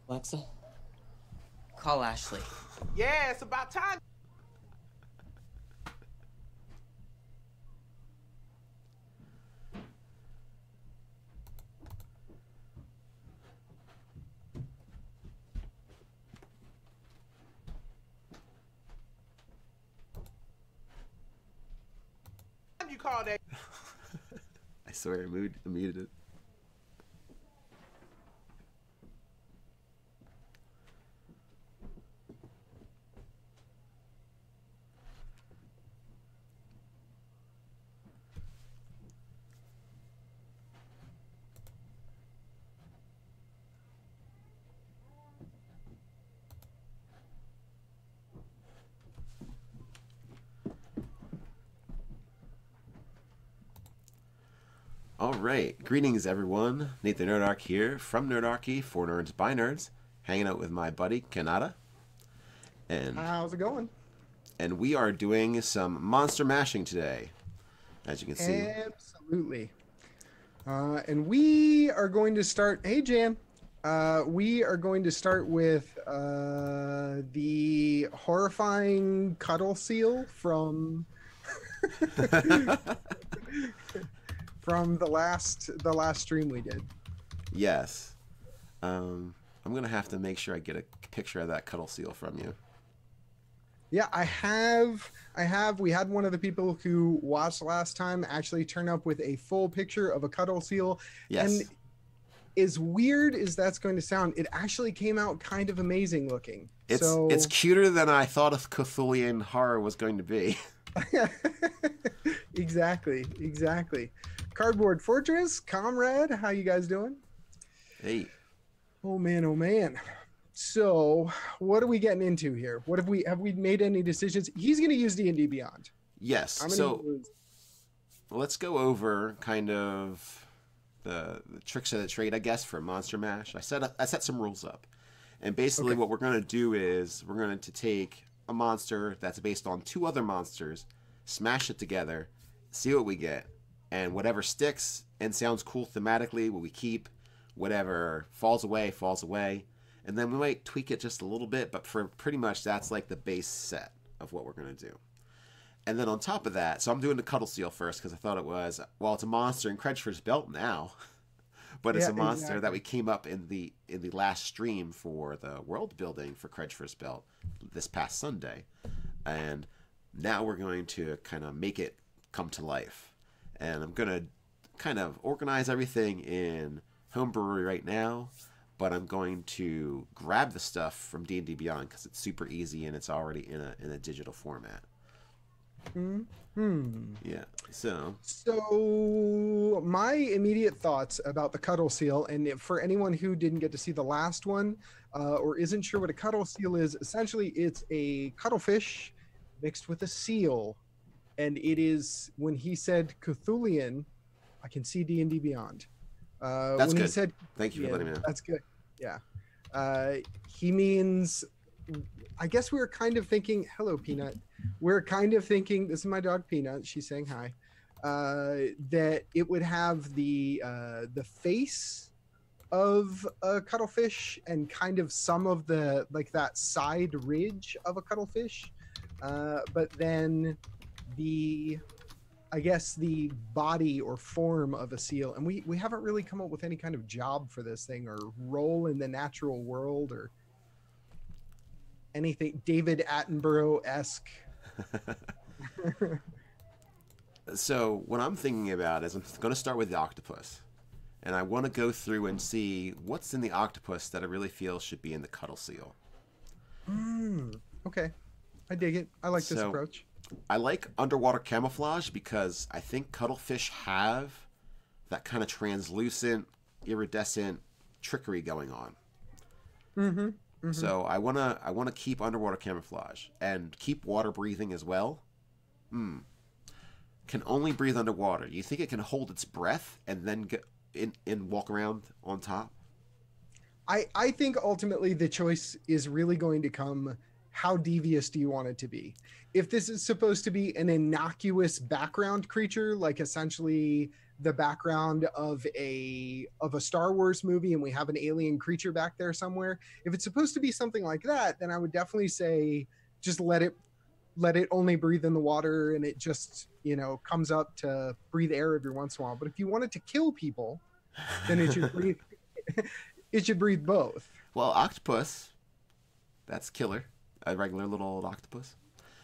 Alexa, call Ashley. Yeah, it's about time. You call that? I swear I muted it. All right, greetings everyone. Nathan Nerdarch here from Nerdarchy for Nerds by Nerds, hanging out with my buddy Kienata, and how's it going? And we are doing some monster mashing today, as you can see. Absolutely. And we are going to start. Hey Jan, we are going to start with the horrifying cuttleseal from. From the last stream we did. Yes. I'm gonna have to make sure I get a picture of that cuttleseal from you. Yeah, I have. We had one of the people who watched last time actually turn up with a full picture of a cuttleseal. Yes. And as weird as that's going to sound, it actually came out kind of amazing looking. It's cuter than I thought a Cthulhian horror was going to be. Exactly. Cardboard Fortress, comrade, how you guys doing? Hey. Oh man. So, what are we getting into here? What have we made any decisions? He's going to use D&D Beyond. Yes. So let's go over kind of the tricks of the trade, I guess, for Monster Mash. I set some rules up, and basically what we're going to do is we're going to take a monster that's based on two other monsters, smash it together, see what we get, and whatever sticks and sounds cool thematically, what we keep, whatever falls away, and then we might tweak it just a little bit, but for pretty much that's like the base set of what we're going to do. And then on top of that, so I'm doing the cuttleseal first because I thought it was, well, it's a monster in Credgefor's Belt now, but it's a monster that we came up in the last stream for the world building for Credgefor's Belt this past Sunday, and now we're going to kind of make it come to life. And I'm going to kind of organize everything in Homebrewery right now, but I'm going to grab the stuff from D&D Beyond because it's super easy and it's already in a digital format. Yeah. So my immediate thoughts about the cuttleseal, and for anyone who didn't get to see the last one or isn't sure what a cuttleseal is, essentially it's a cuttlefish mixed with a seal. And it is, when he said Cthulhian, I can see D&D Beyond. That's good. He said, thank you for letting me know. That's good. Yeah. He means, I guess we were kind of thinking, hello, Peanut. We're kind of thinking, this is my dog, Peanut. She's saying hi. That it would have the face of a cuttlefish and kind of some of the, like that side ridge of a cuttlefish. But then the body or form of a seal, and we haven't really come up with any kind of job for this thing or role in the natural world or anything David Attenborough-esque. So what I'm thinking about is I'm going to start with the octopus, and I want to go through and see what's in the octopus that I really feel should be in the cuttleseal. Okay, I dig it. I like this approach. I like underwater camouflage because I think cuttlefish have that kind of translucent, iridescent trickery going on. So I wanna keep underwater camouflage and keep water breathing as well. Can only breathe underwater. You think it can hold its breath and then get in walk around on top? I think ultimately the choice is really going to come, how devious do you want it to be? If this is supposed to be an innocuous background creature, like essentially the background of a Star Wars movie and we have an alien creature back there somewhere, if it's supposed to be something like that, then I would definitely say just let it only breathe in the water and it just, comes up to breathe air every once in a while. But if you want it to kill people, then it should breathe it should breathe both. Well, octopus, that's killer. A regular little old octopus.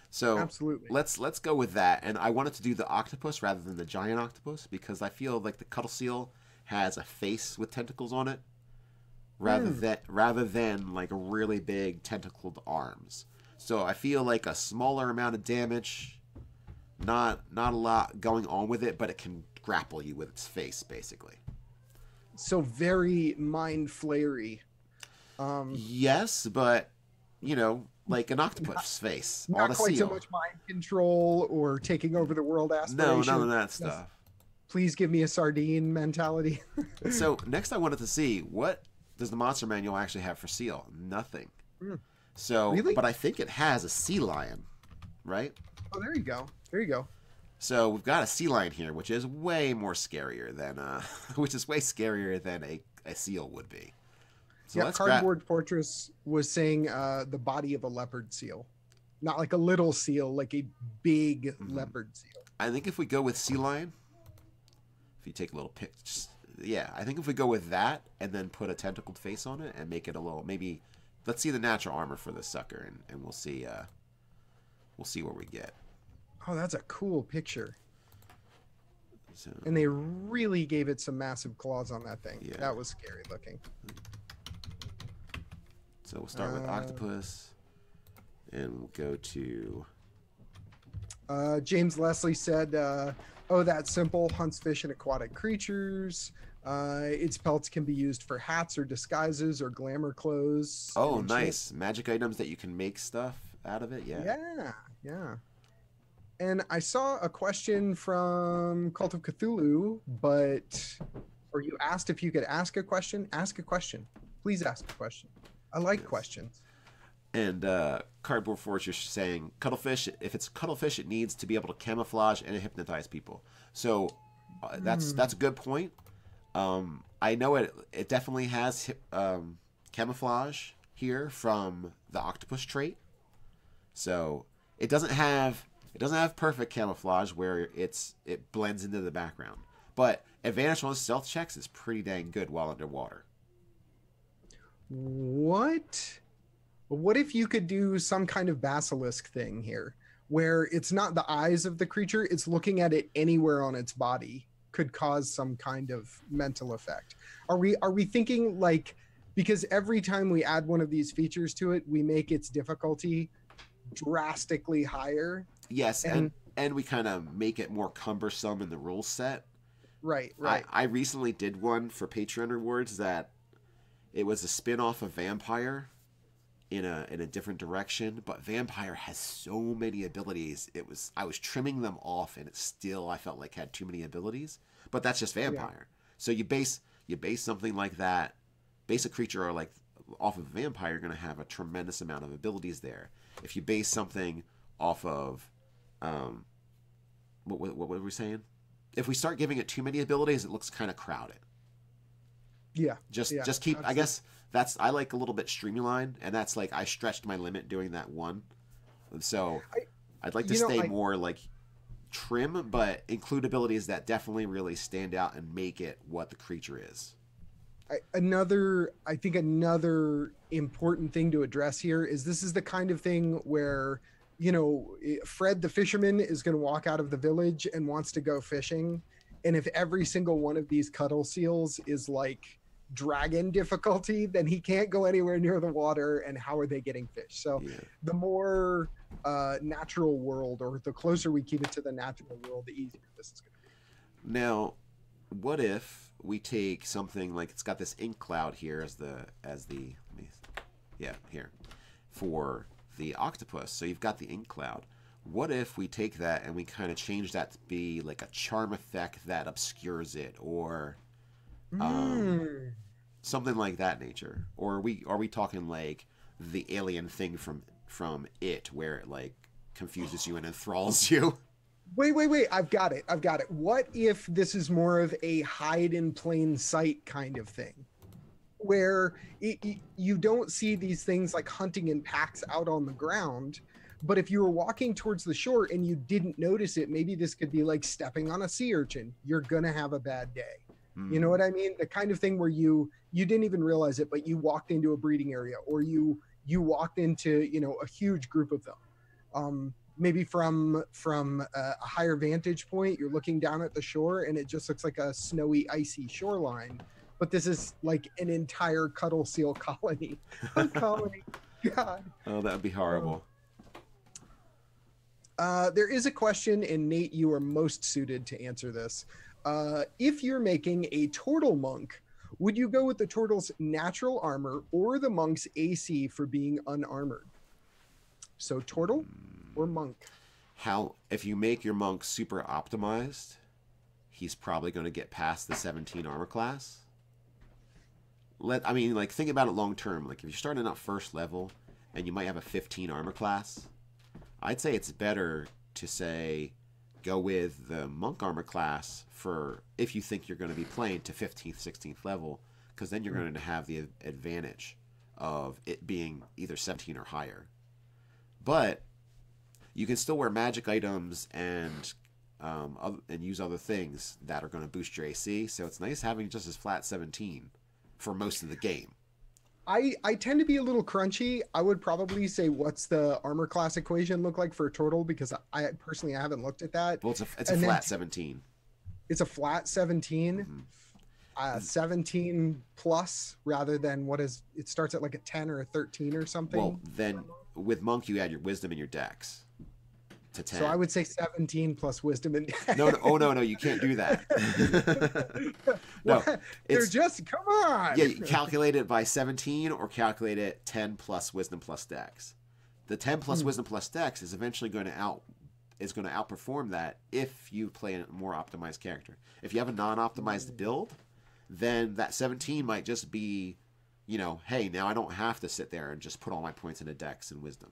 So absolutely, let's go with that. And I wanted to do the octopus rather than the giant octopus because I feel like the cuttleseal has a face with tentacles on it, rather than like a really big tentacled arms. So I feel like a smaller amount of damage, not a lot going on with it, but it can grapple you with its face basically. So very mind flayery. Yes, but like an octopus face. Not on a quite seal. so much mind control or taking over the world aspiration. No, none of that stuff. Please give me a sardine mentality. So next I wanted to see, what does the monster manual actually have for seal? Nothing. So, really? But I think it has a sea lion, right? Oh, there you go. So we've got a sea lion here, which is way more scarier than a seal would be. So yeah, Cardboard Fortress was saying the body of a leopard seal. Not like a little seal, like a big leopard seal. I think if we go with sea lion, if you take a little pic, I think if we go with that and then put a tentacled face on it and make it a little, maybe, let's see the natural armor for this sucker and we'll see what we get. Oh, that's a cool picture. So, and they really gave it some massive claws on that thing. Yeah. That was scary looking. So we'll start with octopus, and we'll go to... James Leslie said, oh, that's simple. Hunts fish and aquatic creatures. Its pelts can be used for hats or disguises or glamour clothes. Oh, nice. Magic items that you can make stuff out of it? Yeah. Yeah. And I saw a question from Cult of Cthulhu, or you asked if you could ask a question. Ask a question. Please ask a question. I like questions. And Cardboard Fortress saying, cuttlefish, if it's cuttlefish, it needs to be able to camouflage and hypnotize people. So that's a good point. I know it definitely has camouflage here from the octopus trait. So it doesn't have perfect camouflage where it blends into the background. But advantage on stealth checks is pretty dang good while underwater. What if you could do some kind of basilisk thing here where it's not the eyes of the creature, it's looking at it anywhere on its body could cause some kind of mental effect? Are we thinking like, because every time we add one of these features to it, we make its difficulty drastically higher. Yes, and we kind of make it more cumbersome in the rule set. Right. I recently did one for Patreon rewards that it was a spin-off of Vampire in a different direction, but Vampire has so many abilities. I was trimming them off, and it still, I felt like, had too many abilities. But that's just Vampire. Yeah. So you base something like that, base a creature or like off of Vampire, you're going to have a tremendous amount of abilities there. If you base something off of what were we saying? If we start giving it too many abilities, it looks kind of crowded. Yeah. Just keep. Absolutely. I guess I like a little bit streamlined, and that's like I stretched my limit doing that one. So I'd like to stay more like trim, but include abilities that definitely really stand out and make it what the creature is. I think another important thing to address here is this is the kind of thing where, Fred the fisherman is going to walk out of the village and wants to go fishing. And if every single one of these cuttle seals is like dragon difficulty, then he can't go anywhere near the water. And how are they getting fish? So the more natural world, or the closer we keep it to the natural world, the easier this is going to be. Now, what if we take something like, it's got this ink cloud here here for the octopus. So you've got the ink cloud. What if we take that and we kind of change that to be like a charm effect that obscures it, or something like that nature? Or are we talking like the alien thing from It, where it like confuses you and enthralls you? Wait. I've got it. What if this is more of a hide in plain sight kind of thing? Where you don't see these things like hunting in packs out on the ground, but if you were walking towards the shore and you didn't notice it, maybe this could be like stepping on a sea urchin. You're gonna have a bad day. You know what I mean? The kind of thing where you didn't even realize it, but you walked into a breeding area, or you walked into, you know, a huge group of them. Maybe from a higher vantage point, you're looking down at the shore and it just looks like a snowy, icy shoreline. But this is like an entire cuttleseal colony. A colony. God. Oh, that would be horrible. There is a question, and Nate, you are most suited to answer this. If you're making a turtle monk, would you go with the turtle's natural armor or the monk's AC for being unarmored? So turtle or monk? If you make your monk super optimized, he's probably going to get past the 17 armor class. Think about it long term. Like if you're starting out first level and you might have a 15 armor class, I'd say it's better to say go with the monk armor class for if you think you're going to be playing to 15th, 16th level, because then you're going to have the advantage of it being either 17 or higher. But you can still wear magic items and use other things that are going to boost your AC. So it's nice having just as flat 17 for most of the game. I tend to be a little crunchy. I would probably say, what's the armor class equation look like for a turtle? Because I personally haven't looked at that. Well, it's a flat 17. It's a flat 17. 17 plus rather than it starts at like a 10 or a 13 or something. Well, then with monk you add your wisdom and your dex to 10. So I would say 17 plus wisdom and dex. No, you can't do that. No, they're just, come on. Yeah, you calculate it by 17 or calculate it 10 plus wisdom plus dex. The 10 plus wisdom plus dex is eventually going to outperform that if you play a more optimized character. If you have a non-optimized build, then that 17 might just be, you know, hey, now I don't have to sit there and just put all my points into dex and wisdom.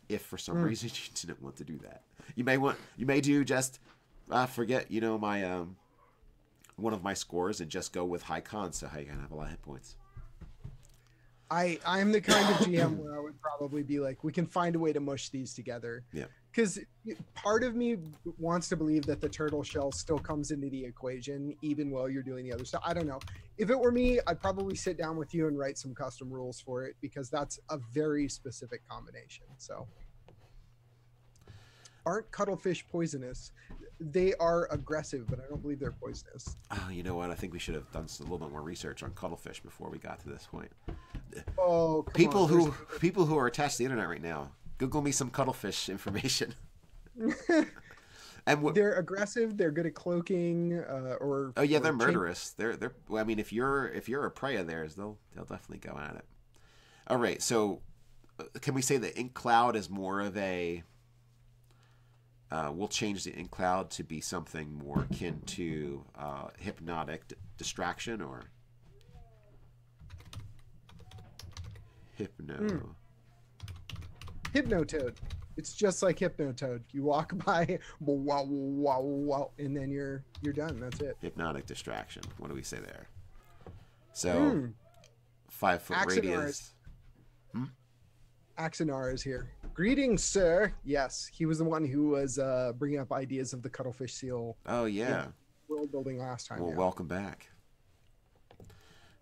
If for some reason you didn't want to do that, you may do just forget, you know, my one of my scores and just go with high con, so you can have a lot of hit points. I'm the kind of GM where I would probably be like, we can find a way to mush these together. Yeah. Because part of me wants to believe that the turtle shell still comes into the equation even while you're doing the other stuff. I don't know. If it were me, I'd probably sit down with you and write some custom rules for it, because that's a very specific combination. So, aren't cuttlefish poisonous? They are aggressive, but I don't believe they're poisonous. Oh, you know what? I think we should have done a little bit more research on cuttlefish before we got to this point. Oh, people who are attached to the internet right now, Google me some cuttlefish information. And they're aggressive. They're good at cloaking. They're murderous. They're. Well, I mean, if you're a prey of theirs, they'll definitely go at it. All right. So, can we say the ink cloud is more of a? We'll change the ink cloud to be something more akin to hypnotic distraction or Hypnotoad. It's just like Hypnotoad. You walk by, wow, wow, wow, and then you're done. That's it. Hypnotic distraction. What do we say there? So, 5 foot radius. Axanar is here. Greetings, sir. Yes, he was the one who was bringing up ideas of the cuttlefish seal. Oh yeah. World building last time. Well, welcome back.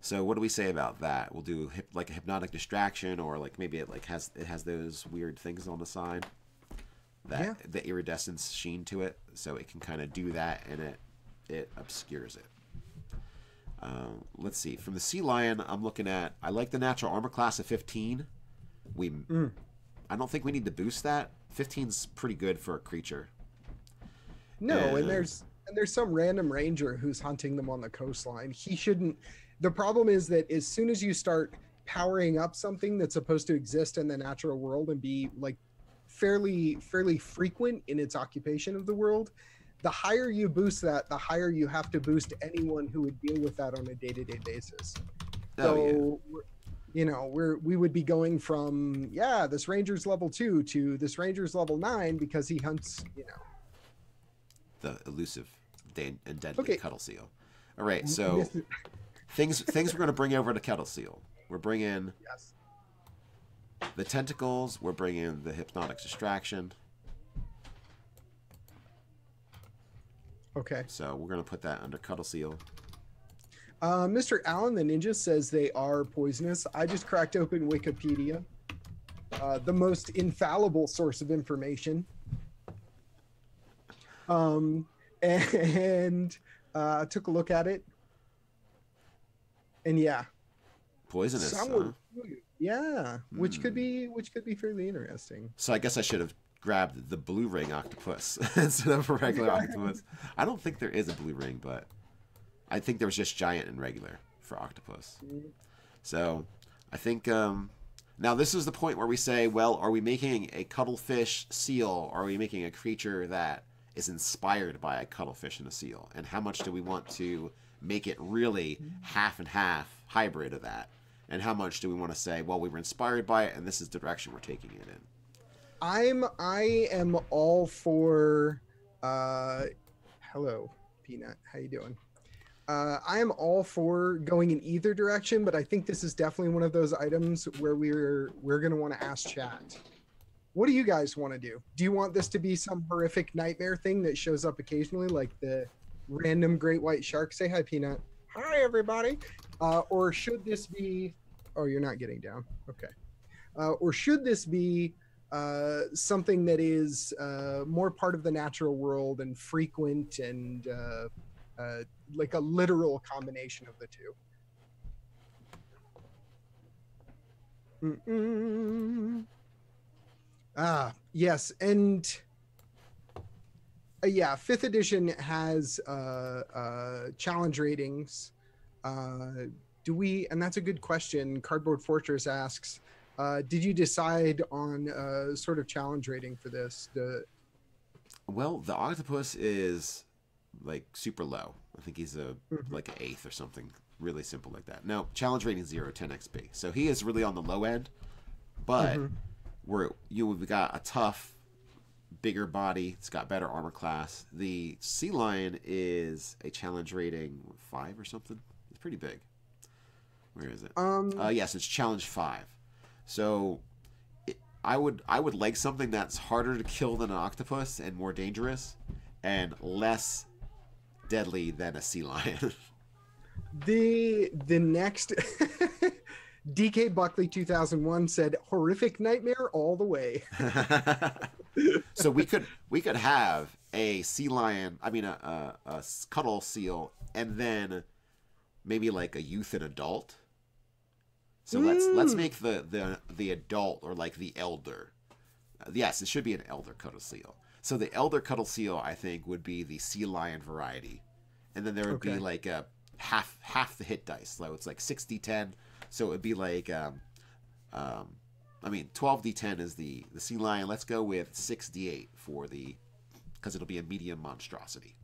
So what do we say about that? We'll do like a hypnotic distraction, or like maybe it has those weird things on the side that the iridescence sheen to it, so it can kind of do that, and it obscures it. Let's see. From the sea lion, I'm looking at. I like the natural armor class of 15. I don't think we need to boost that. 15's pretty good for a creature. No, and there's some random ranger who's hunting them on the coastline. He shouldn't. The problem is that as soon as you start powering up something that's supposed to exist in the natural world and be like fairly frequent in its occupation of the world, the higher you boost that, the higher you have to boost anyone who would deal with that on a day-to-day basis. You know, we would be going from this ranger's level 2 to this ranger's level 9 because he hunts, you know, the elusive and deadly Okay. cuttleseal. All right, so things we're going to bring over to cuttleseal. We're bringing Yes. the tentacles. We're bringing the hypnotic distraction. Okay. So we're going to put that under cuttleseal. Mr. Allen the Ninja says they are poisonous. I just cracked open Wikipedia, the most infallible source of information. And took a look at it. And yeah. Poisonous, some huh? were- yeah, which could be fairly interesting. So I guess I should have grabbed the blue ring octopus instead of a regular octopus. I don't think there is a blue ring, but I think there was just giant and regular for octopus. So I think now this is the point where we say, well, are we making a cuttlefish seal, or are we making a creature that is inspired by a cuttlefish and a seal? And how much do we want to make it really half and half hybrid of that? And how much do we want to say, well, we were inspired by it and this is the direction we're taking it in? I am all for hello Peanut, how you doing? I am all for going in either direction, but I think this is definitely one of those items where we're going to want to ask chat. What do you guys want to do? Do you want this to be some horrific nightmare thing that shows up occasionally, like the random great white shark? Say hi, Peanut. Hi, everybody. Or should this be... Oh, you're not getting down. Okay. Or should this be something that is more part of the natural world and frequent and like a literal combination of the two? Yes, and yeah, 5th edition has challenge ratings. Do we? And that's a good question. Cardboard Fortress asks, did you decide on sort of challenge rating for this? Well, the octopus is like super low. I think he's like an 8th or something. Really simple like that. No, challenge rating 0, 10 XP. So he is really on the low end, but we've got a tough, bigger body. It's got better armor class. The sea lion is a challenge rating 5 or something. It's pretty big. Where is it? Yes, it's challenge 5. So I would like something that's harder to kill than an octopus and more dangerous and less deadly than a sea lion. The next DK Buckley 2001 said horrific nightmare all the way. So we could have a sea lion, I mean a cuddle seal, and then maybe like a youth and adult. So let's make the adult, or like the elder. Yes, it should be an elder cuddle seal. So the elder cuddle seal, I think, would be the sea lion variety, and then there would be like a half the hit dice. So it's like 6d10. So it would be like 12d10 is the sea lion. Let's go with 6d8 because it'll be a medium monstrosity.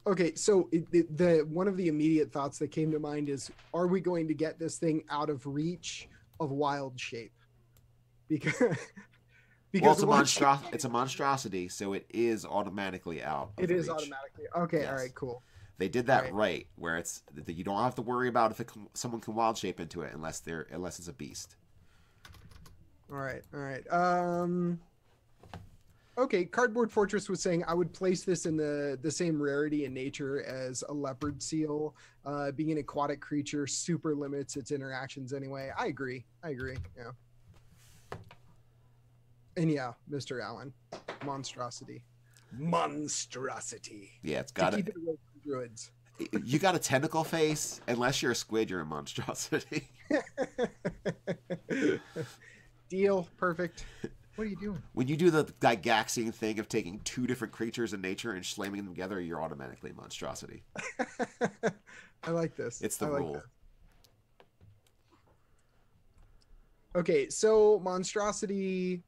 Okay, so the one of the immediate thoughts that came to mind is, are we going to get this thing out of reach of wild shape? Because it's a monstrosity, so it is automatically out. It is reach. Automatically. Okay, Yes. all right, cool. They did that right, where it's that you don't have to worry about if someone can wild shape into it unless it's a beast. All right. Okay, Cardboard Fortress was saying I would place this in the same rarity and nature as a leopard seal. Being an aquatic creature super limits its interactions anyway. I agree. Yeah. And yeah, Mr. Allen, monstrosity. Yeah, it's got Keep it away from druids. You got a tentacle face. Unless you're a squid, you're a monstrosity. Deal. Perfect. What are you doing? When you do the Gygaxian thing of taking 2 different creatures in nature and slamming them together, you're automatically a monstrosity. I like this. It's the rule. This. Okay, so monstrosity,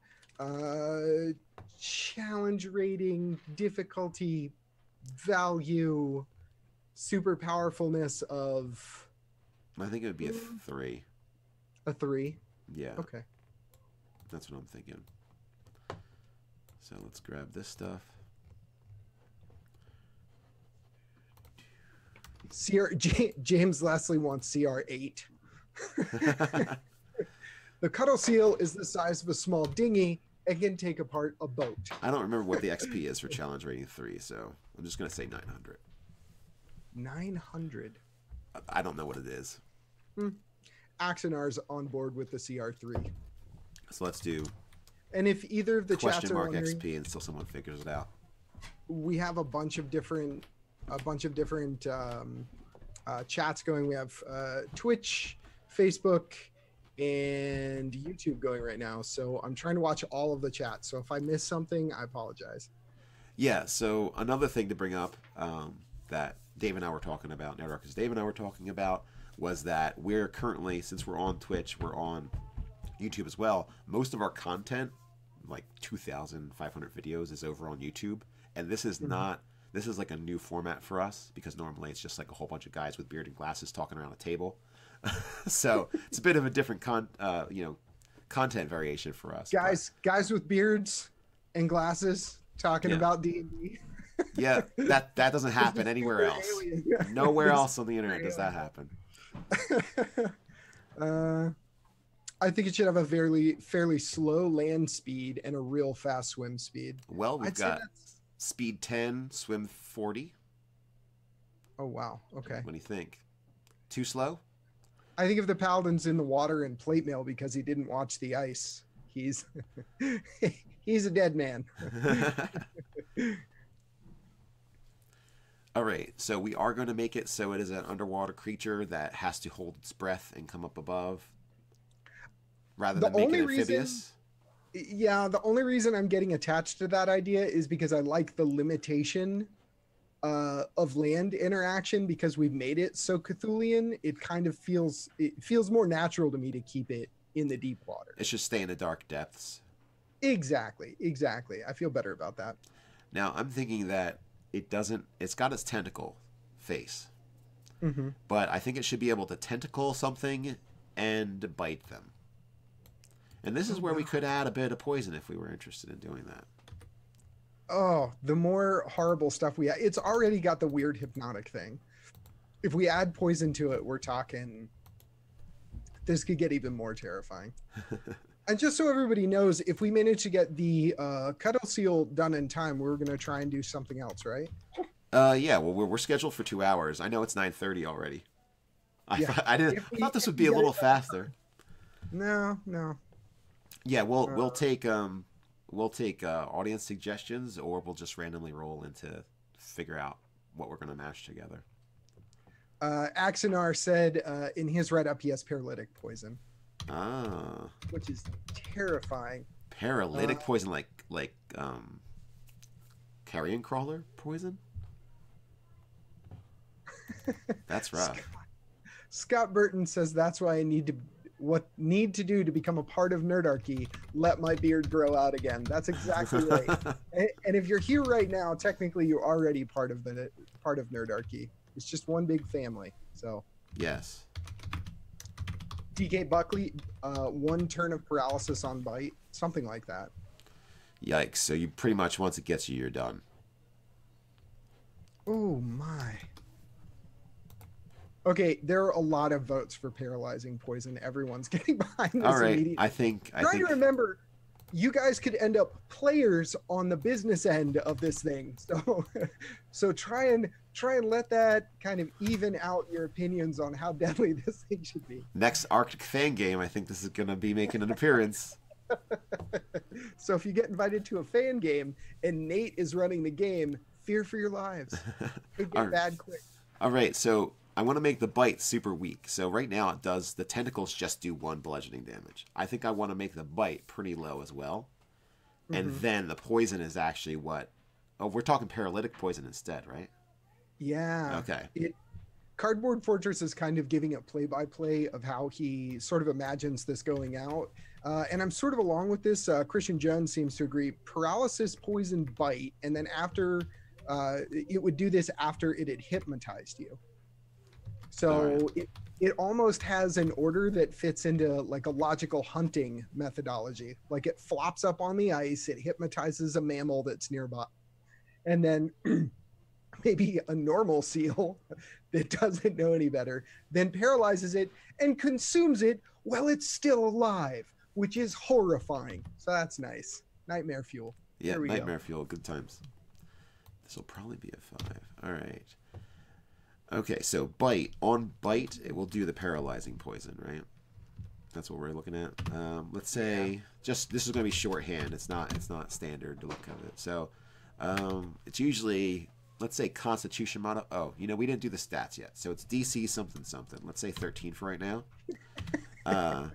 challenge rating, difficulty, value, super powerfulness of... I think it would be a 3. A 3? Yeah. Okay. That's what I'm thinking. So let's grab this stuff. James Leslie wants CR8. The cuttleseal is the size of a small dinghy and can take apart a boat. I don't remember what the XP is for challenge rating 3, so I'm just gonna say 900. 900. I don't know what it is. Axonar's on board with the CR3. So let's do And if either of the chats question are mark wondering, XP until someone figures it out. we have a bunch of different chats going. We have Twitch, Facebook, and YouTube going right now. So I'm trying to watch all of the chats. So if I miss something, I apologize. Yeah, so another thing to bring up that Dave and I were talking about, Nerdarch, Dave and I were talking about, was that we're currently, since we're on Twitch, we're on YouTube as well. Most of our content, like 2,500 videos, is over on YouTube. And this is not, this is like a new format for us, because normally it's just like a whole bunch of guys with beard and glasses talking around a table. So it's a bit of a different content variation for us. Guys with beards and glasses talking about D&D. Yeah, that doesn't happen anywhere else. Nowhere else on the internet does that happen. I think it should have a fairly slow land speed and a real fast swim speed. Well, we've got speed 10, swim 40. Oh, wow. Okay. What do you think? Too slow? I think if the paladin's in the water and plate mail because he didn't watch the ice, he's he's a dead man. All right, so we are going to make it so it is an underwater creature that has to hold its breath and come up above, rather than make it amphibious. The only reason I'm getting attached to that idea is because I like the limitation of land interaction, because we've made it so Cthulhian. It kind of feels more natural to me to keep it in the deep water. It should stay in the dark depths. Exactly. I feel better about that. Now I'm thinking that it's got its tentacle face, but I think it should be able to tentacle something and bite them. And this is where we could add a bit of poison if we were interested in doing that. Oh, the more horrible stuff we add. It's already got the weird hypnotic thing. If we add poison to it, we're talking, this could get even more terrifying. And just so everybody knows, if we manage to get the cuttleseal done in time, we're going to try and do something else, right? Yeah, well, we're scheduled for 2 hours. I know it's 9:30 already. I thought this would be a little faster. No. Yeah, we'll take audience suggestions, or we'll just randomly roll into figure out what we're going to mash together. Axonar said in his write-up he has paralytic poison. Ah. Which is terrifying. Paralytic poison, like carrion crawler poison? That's rough. Scott Burton says that's why I need to do to become a part of Nerdarchy, let my beard grow out again. That's exactly right. And if you're here right now, technically you're already part of Nerdarchy. It's just one big family. So yes. DK Buckley, 1 turn of paralysis on bite, something like that. Yikes! So you pretty much, once it gets you, you're done. Oh my. Okay, there are a lot of votes for paralyzing poison. Everyone's getting behind this. All right, immediately. I think. Trying to remember, you guys could end up players on the business end of this thing. So try and let that kind of even out your opinions on how deadly this thing should be. Next Arctic fan game, I think this is going to be making an appearance. So if you get invited to a fan game and Nate is running the game, fear for your lives. Could get bad quick. All right, so I want to make the bite super weak. So right now the tentacles just do 1 bludgeoning damage. I think I want to make the bite pretty low as well. And then the poison is actually what? Oh, we're talking paralytic poison instead, right? Yeah. Okay. Cardboard Fortress is kind of giving a play-by-play of how he sort of imagines this going out. And I'm sort of along with this. Christian Jones seems to agree. Paralysis, poison, bite. And then after, it would do this after it had hypnotized you. So it almost has an order that fits into like a logical hunting methodology. Like it flops up on the ice, it hypnotizes a mammal that's nearby. And then maybe a normal seal that doesn't know any better, then paralyzes it and consumes it while it's still alive, which is horrifying. So that's nice. Nightmare fuel. Yeah, There we nightmare go. fuel. Good times. This will probably be a 5. All right. Okay, so bite. On bite, it will do the paralyzing poison, right? That's what we're looking at. Let's say just this is going to be shorthand. It's not standard to look at it. So it's usually, let's say, Constitution model. Oh, you know, we didn't do the stats yet. So it's DC something something. Let's say 13 for right now. Are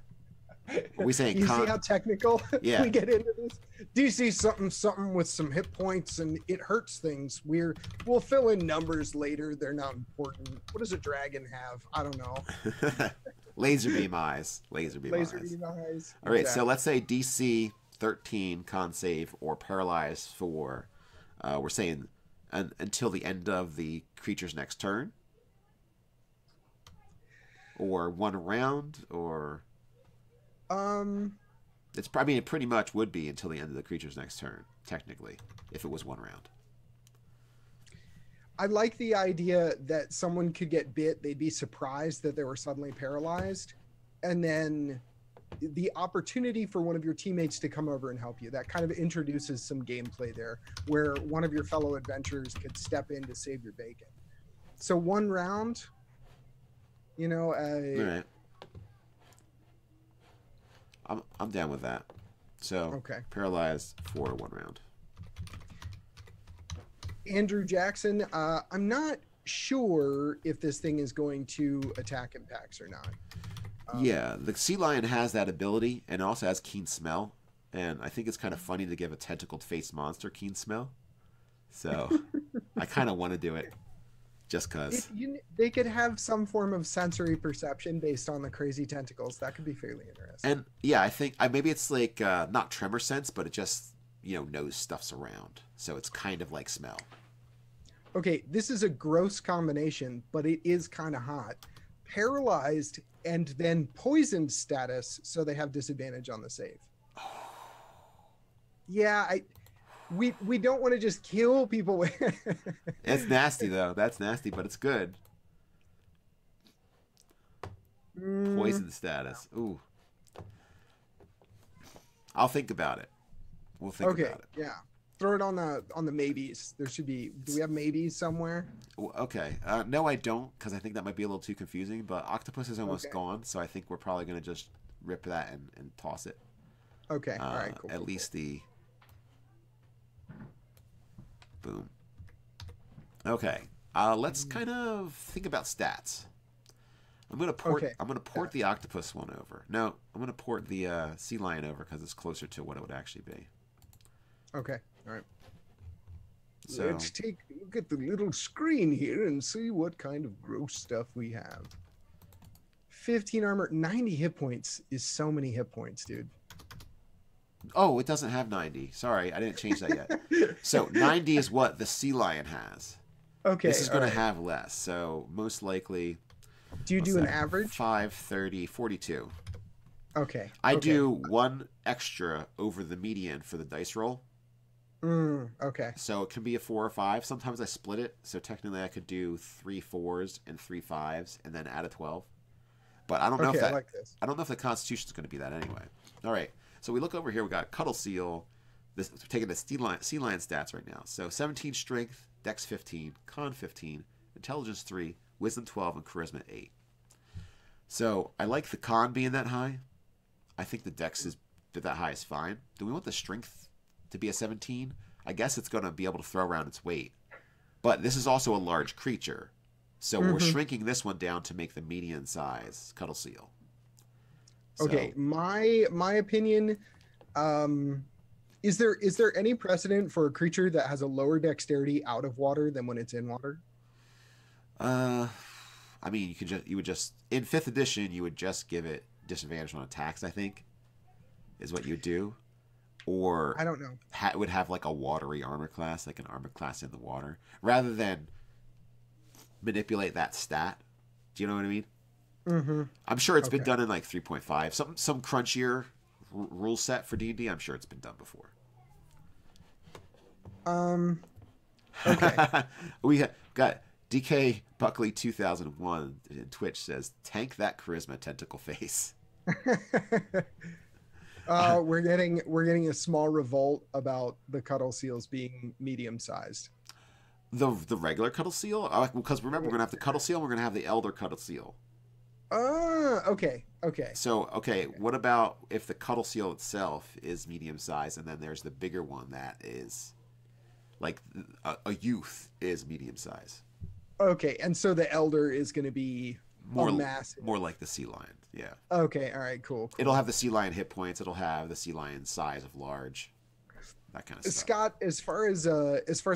we saying You see how technical Yeah. we get into this? DC something something with some hit points and it hurts things. We'll fill in numbers later. They're not important. What does a dragon have? I don't know. Laser beam eyes. Laser beam eyes. All right, so let's say DC 13 con save or paralyzed for, we're saying until the end of the creature's next turn, or 1 round, or it's probably, it pretty much would be until the end of the creature's next turn, technically, if it was 1 round. I like the idea that someone could get bit, they'd be surprised that they were suddenly paralyzed, and then the opportunity for one of your teammates to come over and help you. That kind of introduces some gameplay there, where one of your fellow adventurers could step in to save your bacon. So 1 round, you know, All right. I'm down with that. So okay. Paralyzed for 1 round. Andrew Jackson, I'm not sure if this thing is going to attack impacts or not. Yeah, the sea lion has that ability and also has keen smell. And I think it's kind of funny to give a tentacled face monster keen smell. So I kind of want to do it just because. They could have some form of sensory perception based on the crazy tentacles. That could be fairly interesting. And yeah, I think maybe it's like not tremor sense, but it just, you know, knows stuff's around. So it's kind of like smell. Okay, this is a gross combination, but it is kind of hot. Paralyzed and then poisoned status, so they have disadvantage on the save. Yeah, we don't want to just kill people with. It's nasty though. That's nasty, but it's good. Poison status. Ooh. I'll think about it. We'll think about it. Yeah. Throw it on the maybes. There should be. Do we have maybes somewhere? Okay. No, I don't, because I think that might be a little too confusing. But octopus is almost gone, so I think we're probably going to just rip that and toss it. Okay. All right. Cool. At least the. Boom. Okay. Let's kind of think about stats. I'm gonna port. Okay. I'm gonna port the octopus one over. No, I'm gonna port the sea lion over because it's closer to what it would actually be. Okay. All right. So Let's take a look at the little screen here and see what kind of gross stuff we have. 15 armor, 90 hit points is so many hit points, dude. oh, it doesn't have 90. Sorry, I didn't change that yet. So 90 is what the sea lion has. Okay. This is going to have less. So most likely. Do you do an average? 5, 30, 42. Okay. I do 1 extra over the median for the dice roll. Okay. So it can be a 4 or 5. Sometimes I split it. So technically I could do 3 4s and 3 5s and then add a 12. But I don't know if that. I don't know if the Constitution is going to be that anyway. All right. So we look over here. We got cuttleseal. This we're taking the sea lion stats right now. So 17 strength, Dex 15, Con 15, Intelligence 3, Wisdom 12, and Charisma 8. So I like the Con being that high. I think the Dex is that high is fine. Do we want the Strength to be a 17? I guess it's going to be able to throw around its weight. But this is also a large creature. So we're shrinking this one down to make the median size cuttleseal. So, okay, my opinion, is there any precedent for a creature that has a lower dexterity out of water than when it's in water? I mean, you would just in 5th edition you would just give it disadvantage on attacks, I think, is what you would do. Or I don't know. It would have like a watery armor class, like an armor class in the water, rather than manipulate that stat. Do you know what I mean? I'm sure it's been done in like 3.5, some crunchier rule set for D&D. I'm sure it's been done before. Okay. We got DK Buckley 2001 in Twitch says, tank that charisma tentacle face. We're getting a small revolt about the cuddle seals being medium sized. The regular cuddle seal? Because remember, we're going to have the cuddle seal and we're going to have the elder cuddle seal. Okay. So, what about if the cuddle seal itself is medium sized and then there's the bigger one that is like a youth is medium size? Okay, and so the elder is going to be more massive. More like the sea lion, yeah. Okay, all right, cool. It'll have the sea lion hit points. It'll have the sea lion size of large, that kind of stuff. Scott, as far as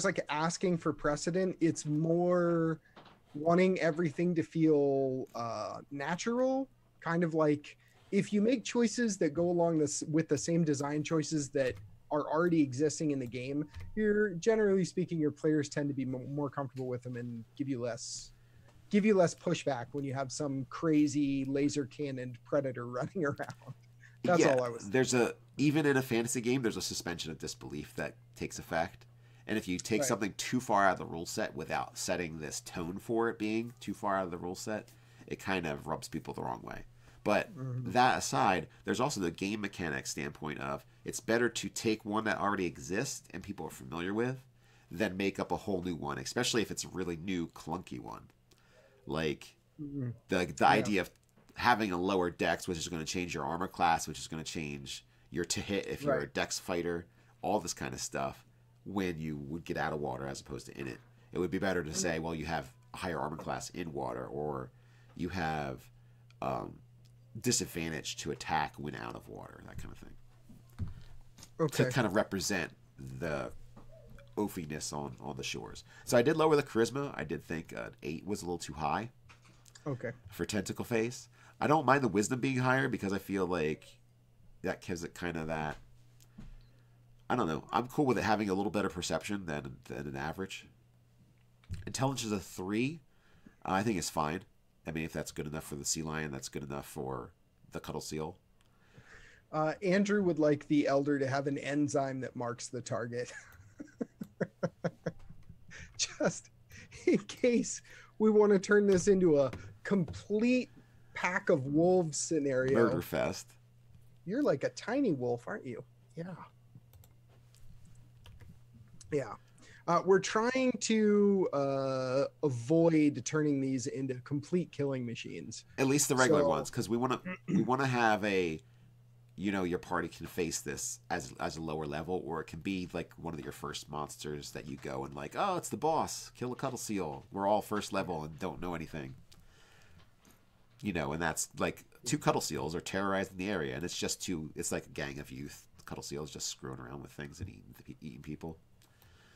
like asking for precedent, it's more wanting everything to feel natural, kind of like if you make choices that go along this with the same design choices that are already existing in the game, you're generally speaking, your players tend to be more comfortable with them and give you less pushback when you have some crazy laser cannoned predator running around. That's all I was. Even in a fantasy game, there's a suspension of disbelief that takes effect. And if you take something too far out of the rule set without setting this tone for it being too far out of the rule set, it kind of rubs people the wrong way. But that aside, there's also the game mechanic standpoint of it's better to take one that already exists and people are familiar with than make up a whole new one, especially if it's a really new, clunky one. Like the idea of having a lower dex, which is going to change your armor class, which is going to change your to hit if you're a dex fighter, all this kind of stuff when you would get out of water as opposed to in it. It would be better to say, well, you have a higher armor class in water, or you have disadvantage to attack when out of water, that kind of thing. Okay. To kind of represent the oafiness on the shores. So I did lower the charisma. I did think 8 was a little too high. Okay. For tentacle face. I don't mind the wisdom being higher because I feel like that gives it kind of that. I don't know. I'm cool with it having a little better perception than an average. Intelligence is a 3. I think it's fine. I mean, if that's good enough for the sea lion, that's good enough for the cuddle seal. Andrew would like the elder to have an enzyme that marks the target. Just in case we want to turn this into a complete pack of wolves scenario. Murder fest. You're like a tiny wolf, aren't you? Yeah. We're trying to avoid turning these into complete killing machines. At least the regular ones, because we want to have a, your party can face this as a lower level, or it can be like one of your first monsters that you go and like, oh, it's the boss, kill a cuddle seal. We're all first level and don't know anything. And that's like 2 cuddle seals are terrorizing the area, and it's like a gang of youth. Cuddle seals just screwing around with things and eating people.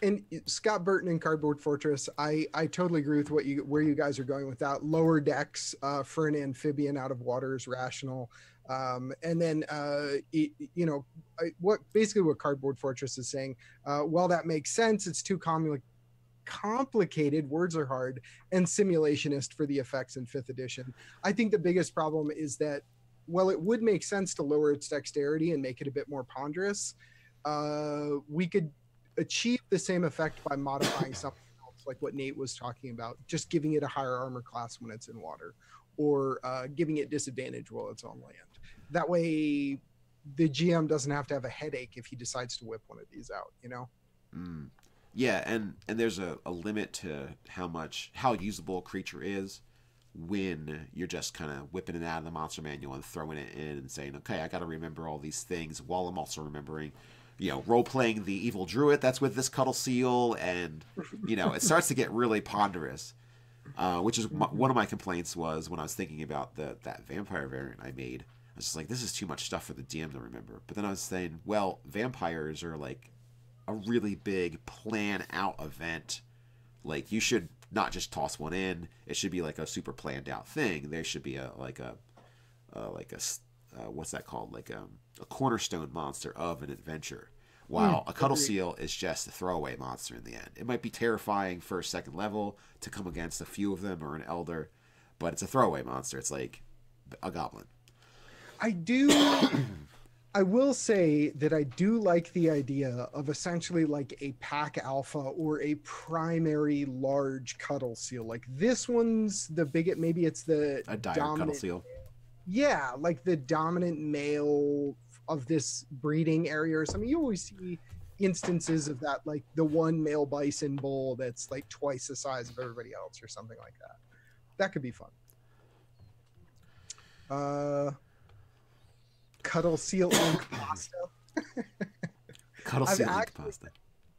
And Scott Burton in Cardboard Fortress, I totally agree with where you guys are going with that. Lower decks for an amphibian out of water is rational. And then, what Cardboard Fortress is saying, well, that makes sense. It's too complicated, words are hard, and simulationist for the effects in 5th edition. I think the biggest problem is that, well, it would make sense to lower its dexterity and make it a bit more ponderous. We could achieve the same effect by modifying something else, like what Nate was talking about, just giving it a higher armor class when it's in water, or giving it disadvantage while it's on land. That way the GM doesn't have to have a headache if he decides to whip one of these out, Yeah, and there's a limit to how usable a creature is when you're just kind of whipping it out of the monster manual and throwing it in and saying, okay, I got to remember all these things while I'm also remembering, role-playing the evil druid that's with this cuddle seal, and, it starts to get really ponderous, which is one of my complaints was when I was thinking about that vampire variant I made. I was just like, this is too much stuff for the DM to remember. But then I was saying, well, vampires are like a really big plan-out event. Like, you should not just toss one in. It should be like a super planned-out thing. There should be what's that called? Like a cornerstone monster of an adventure. While a cuddle seal is just a throwaway monster in the end. It might be terrifying first, second level to come against a few of them or an elder, but it's a throwaway monster. It's like a goblin. I do I will say that I do like the idea of essentially like a pack alpha or a primary large cuttle seal. Like this one's the biggest, maybe it's the A dire cuddle dominant. seal. Yeah, like the dominant male of this breeding area or something. You always see instances of that, like the one male bison bull that's like twice the size of everybody else or something like that. That could be fun. Cuddle seal ink pasta. Cuddle I've seal ink actually- pasta.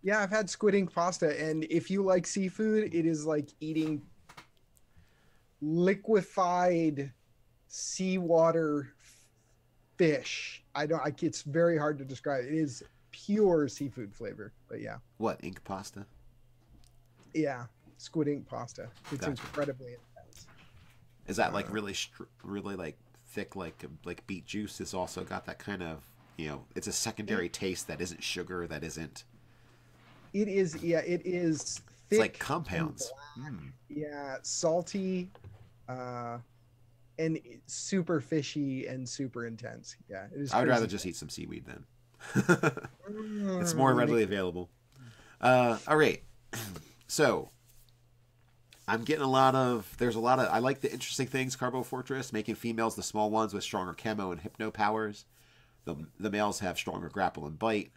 Yeah, I've had squid ink pasta, and if you like seafood, it is like eating liquefied seawater fish. It's very hard to describe. It is pure seafood flavor, but yeah. What, ink pasta? Yeah, squid ink pasta. It's Gotcha. incredibly intense. Is that like really like thick, like beet juice? It's also got that kind of, you know, it's a secondary taste that isn't sugar, that isn't. It is, yeah, it is thick. It's like compounds. Yeah, salty, and super fishy and super intense. Yeah, it is. I would rather crazy. just eat some seaweed then. It's more readily available. All right. So I'm getting there's a lot of, I like the interesting things, Carbo Fortress, making females the small ones with stronger camo and hypno powers. The males have stronger grapple and bite.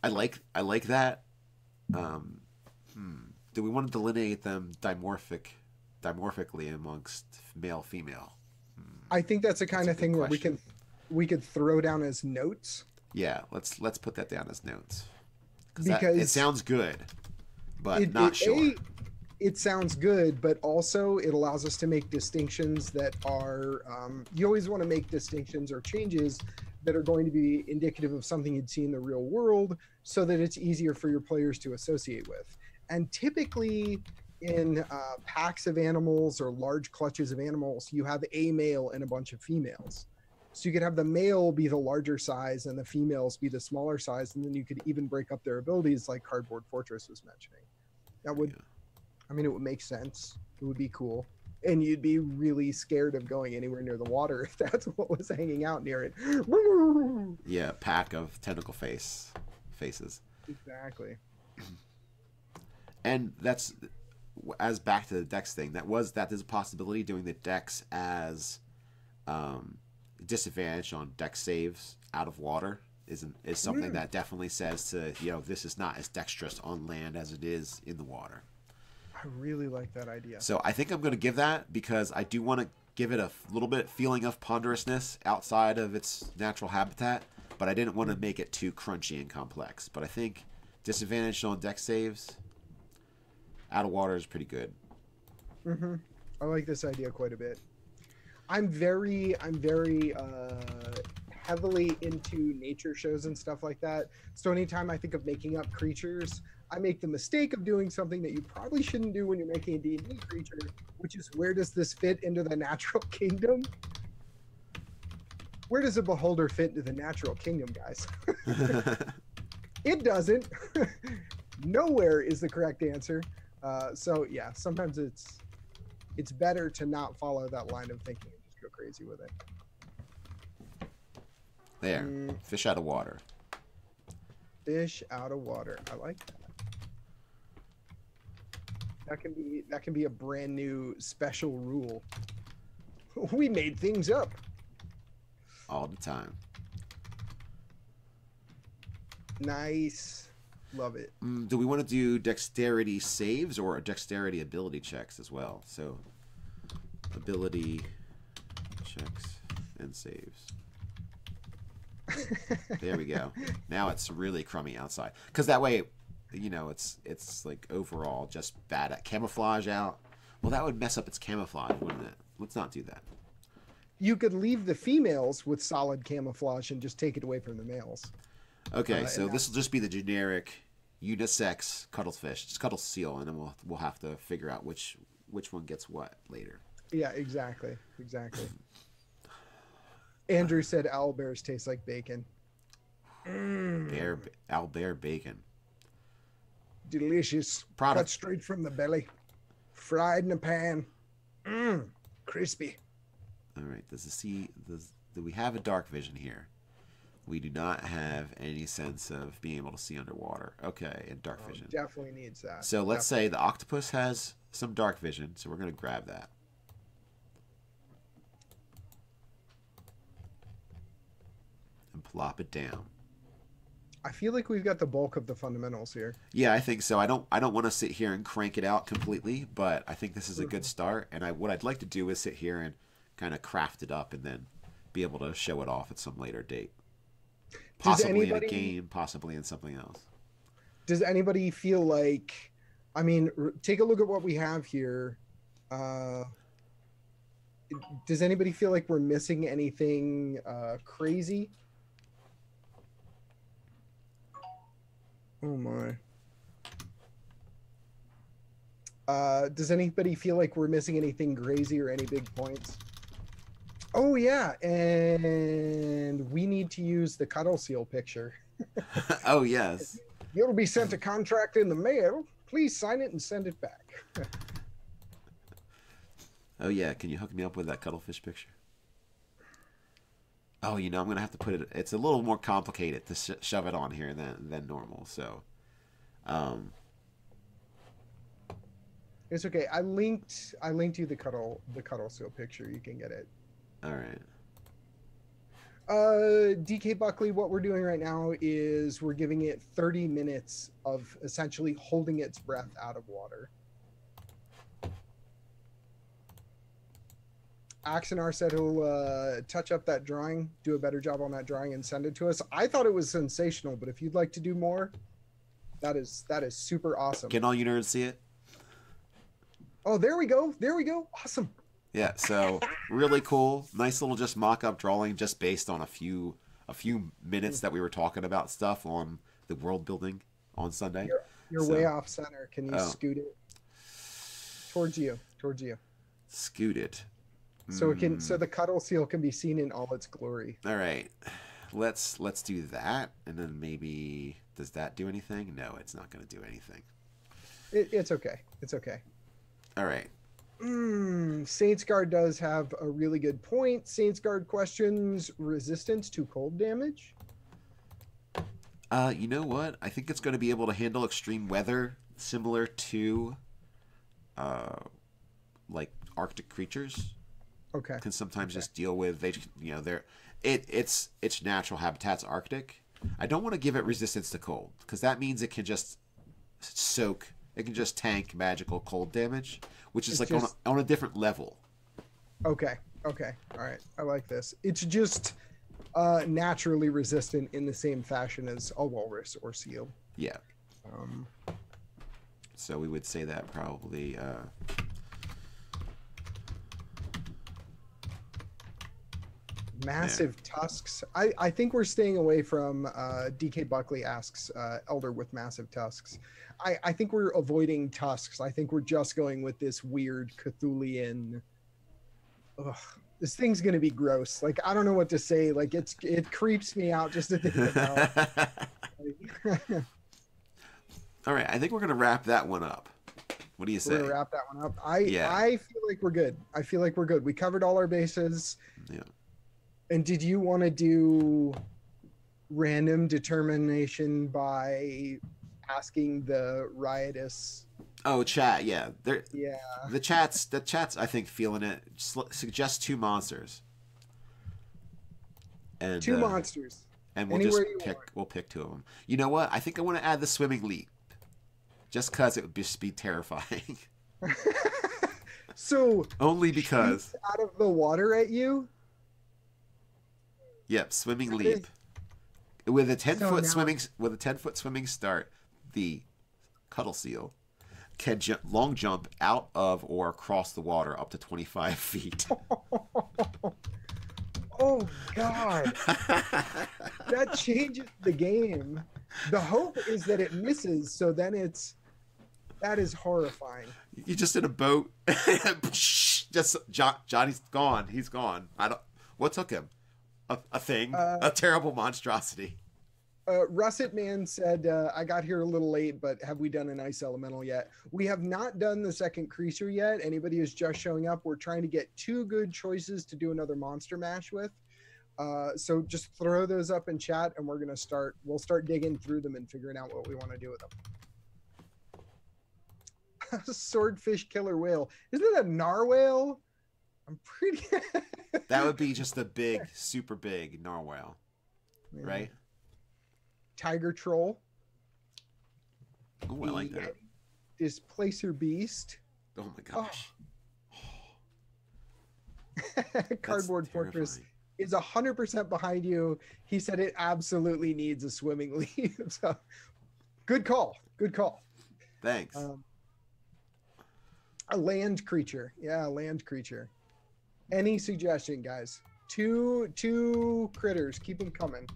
I like that. Do we want to delineate them dimorphically amongst male, female? I think that's the kind That's a of good thing where question. we could throw down as notes. Yeah, let's put that down as notes. Because it sounds good, but not sure. It sounds good, but also it allows us to make distinctions that are. You always want to make distinctions or changes that are going to be indicative of something you'd see in the real world, so that it's easier for your players to associate with. And typically, in packs of animals or large clutches of animals, you have a male and a bunch of females. So you could have the male be the larger size and the females be the smaller size, and then you could even break up their abilities, like Cardboard Fortress was mentioning. That would, I mean, it would make sense. It would be cool. And you'd be really scared of going anywhere near the water if that's what was hanging out near it. Yeah, pack of tentacle faces. Exactly. And that's, as back to the dex thing, that is a possibility, doing the dex as disadvantage on dex saves out of water is something that definitely says to, you know, this is not as dexterous on land as it is in the water. I really like that idea. So I think I'm going to give that, because I do want to give it a little bit feeling of ponderousness outside of its natural habitat, but I didn't want to make it too crunchy and complex. But I think disadvantage on dex saves out of water is pretty good. I like this idea quite a bit. I'm very heavily into nature shows and stuff like that. So anytime I think of making up creatures, I make the mistake of doing something that you probably shouldn't do when you're making a D&D creature, which is, where does this fit into the natural kingdom? Where does a beholder fit into the natural kingdom, guys? It doesn't. Nowhere is the correct answer. So yeah, sometimes it's better to not follow that line of thinking and just go crazy with it. There, fish out of water. Fish out of water. I like that. That can be a brand new special rule. We made things up. All the time. Nice. Love it. Do we want to do dexterity saves or dexterity ability checks as well? So, ability checks and saves. There we go. Now it's really crummy outside. Because that way, you know, it's like overall just bad at camouflage out. Well, that would mess up its camouflage, wouldn't it? Let's not do that. You could leave the females with solid camouflage and just take it away from the males. Okay, so this will just be the generic unisex cuttlefish, just cuttle seal, and then we'll have to figure out which one gets what later. Yeah, exactly. Andrew said owlbears taste like bacon. Owlbear bacon. Delicious. Product. Cut straight from the belly. Fried in a pan. Crispy. All right. we have a dark vision here. We do not have any sense of being able to see underwater. Okay, and dark vision. Definitely needs that. So let's say the octopus has some dark vision, so we're going to grab that. And plop it down. I feel like we've got the bulk of the fundamentals here. Yeah, I think so. I don't want to sit here and crank it out completely, but I think this is a good start. And what I'd like to do is sit here and kind of craft it up and then be able to show it off at some later date. Possibly in a game, possibly in something else. Does anybody feel like, I mean, take a look at what we have here. Does anybody feel like we're missing anything crazy? Oh my. Does anybody feel like we're missing anything crazy or any big points? Oh yeah, and we need to use the cuttleseal picture. Oh yes. You'll be sent a contract in the mail. Please sign it and send it back. Oh yeah, can you hook me up with that cuttlefish picture? Oh, I'm going to have to put it... It's a little more complicated to shove it on here than normal, so... It's okay. I linked you the cuttleseal picture. You can get it. All right. DK Buckley, what we're doing right now is we're giving it 30 minutes of essentially holding its breath out of water. Axonar said he'll touch up that drawing, do a better job on that drawing, and send it to us. I thought it was sensational, but if you'd like to do more, that is super awesome. Can all you nerds see it? Oh, there we go. There we go. Awesome. Yeah, so really cool. Nice little just mock-up drawing just based on a few minutes that we were talking about stuff on the world building on Sunday. You're way off center. Can you scoot it towards you? Scoot it. So so the cuttleseal can be seen in all its glory. All right. Let's do that, and then maybe does that do anything? No, it's not going to do anything. It's okay. It's okay. All right. Saints Guard does have a really good point. Saints Guard questions resistance to cold damage. You know what? I think it's going to be able to handle extreme weather, similar to, like Arctic creatures. Okay. Can sometimes just deal with its natural habitat's Arctic. I don't want to give it resistance to cold because that means it can just soak. It can just tank magical cold damage, which is on a different level. Okay. Okay. All right. I like this. It's just naturally resistant in the same fashion as a walrus or seal. Yeah. So we would say that probably. Massive tusks. I think we're staying away from DK Buckley asks Elder with massive tusks. I think we're avoiding tusks. I think we're just going with this weird Cthulian. Ugh, this thing's gonna be gross. Like I don't know what to say. Like it creeps me out just to think about. All right, I think we're gonna wrap that one up. What do you say? We're gonna wrap that one up. I feel like we're good. I feel like we're good. We covered all our bases. Yeah. And did you want to do random determination by asking the riotous? Oh, chat, yeah. Yeah. The chat's I think feeling it. Suggest 2 monsters. And 2 monsters. And we'll we'll pick 2 of them. You know what? I think I want to add the swimming leap. Just cuz it would just be terrifying. So only because out of the water at you? Yep, swimming leap. With a 10-foot swimming start, the cuttleseal can long jump out of or across the water up to 25 feet. Oh God, that changes the game. The hope is that it misses, so then that is horrifying. You just in a boat. Just Johnny's gone. He's gone. What took him? A thing, a terrible monstrosity. Russet Man said, I got here a little late, but have we done an ice elemental yet? We have not done the second creature yet. Anybody who's just showing up, we're trying to get 2 good choices to do another monster mash with. So just throw those up in chat, and we'll start digging through them and figuring out what we want to do with them. Swordfish killer whale. Isn't it a narwhal? I'm pretty. That would be just a big, super big narwhal, Yeah. right? Tiger troll. Oh, I like that. Displacer beast. Oh my gosh. Cardboard fortress is 100% behind you. He said it absolutely needs a swimming lead. So, good call. Good call. Thanks. A land creature. Yeah, a land creature. Any suggestion, guys? Two critters. Keep them coming.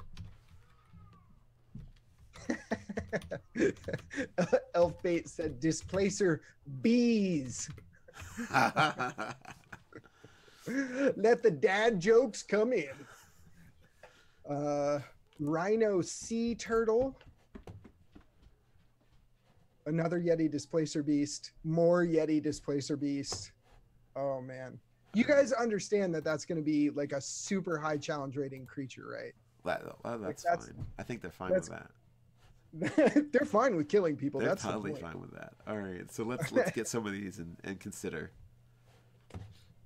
Elfbait said displacer bees. Let the dad jokes come in. Rhino sea turtle. Another Yeti displacer beast. More Yeti displacer beast. Oh man. You guys understand that that's going to be like a super high challenge rating creature, right? That's fine. I think they're fine with that. They're fine with killing people. They're That's totally the point. fine with that. All right, so let's get some of these and consider.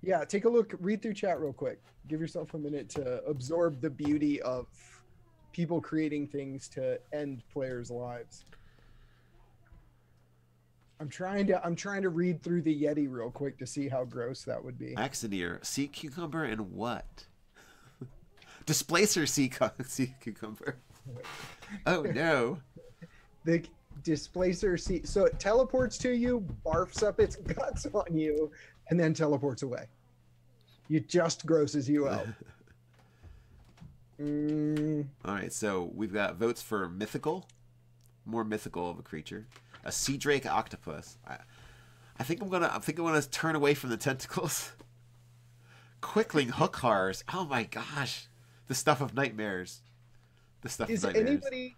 Yeah, take a look, read through chat real quick. Give yourself a minute to absorb the beauty of people creating things to end players' lives. I'm trying to read through the Yeti real quick to see how gross that would be. Axoneer, sea cucumber, and what? Displacer sea cucumber. Oh no. The displacer sea, so it teleports to you, barfs up its guts on you, and then teleports away. It just grosses you out. All right, so we've got votes for mythical, more mythical of a creature. A sea drake octopus. I think I'm gonna turn away from the tentacles. Quickling hookars. Oh my gosh, the stuff of nightmares. The stuff of nightmares.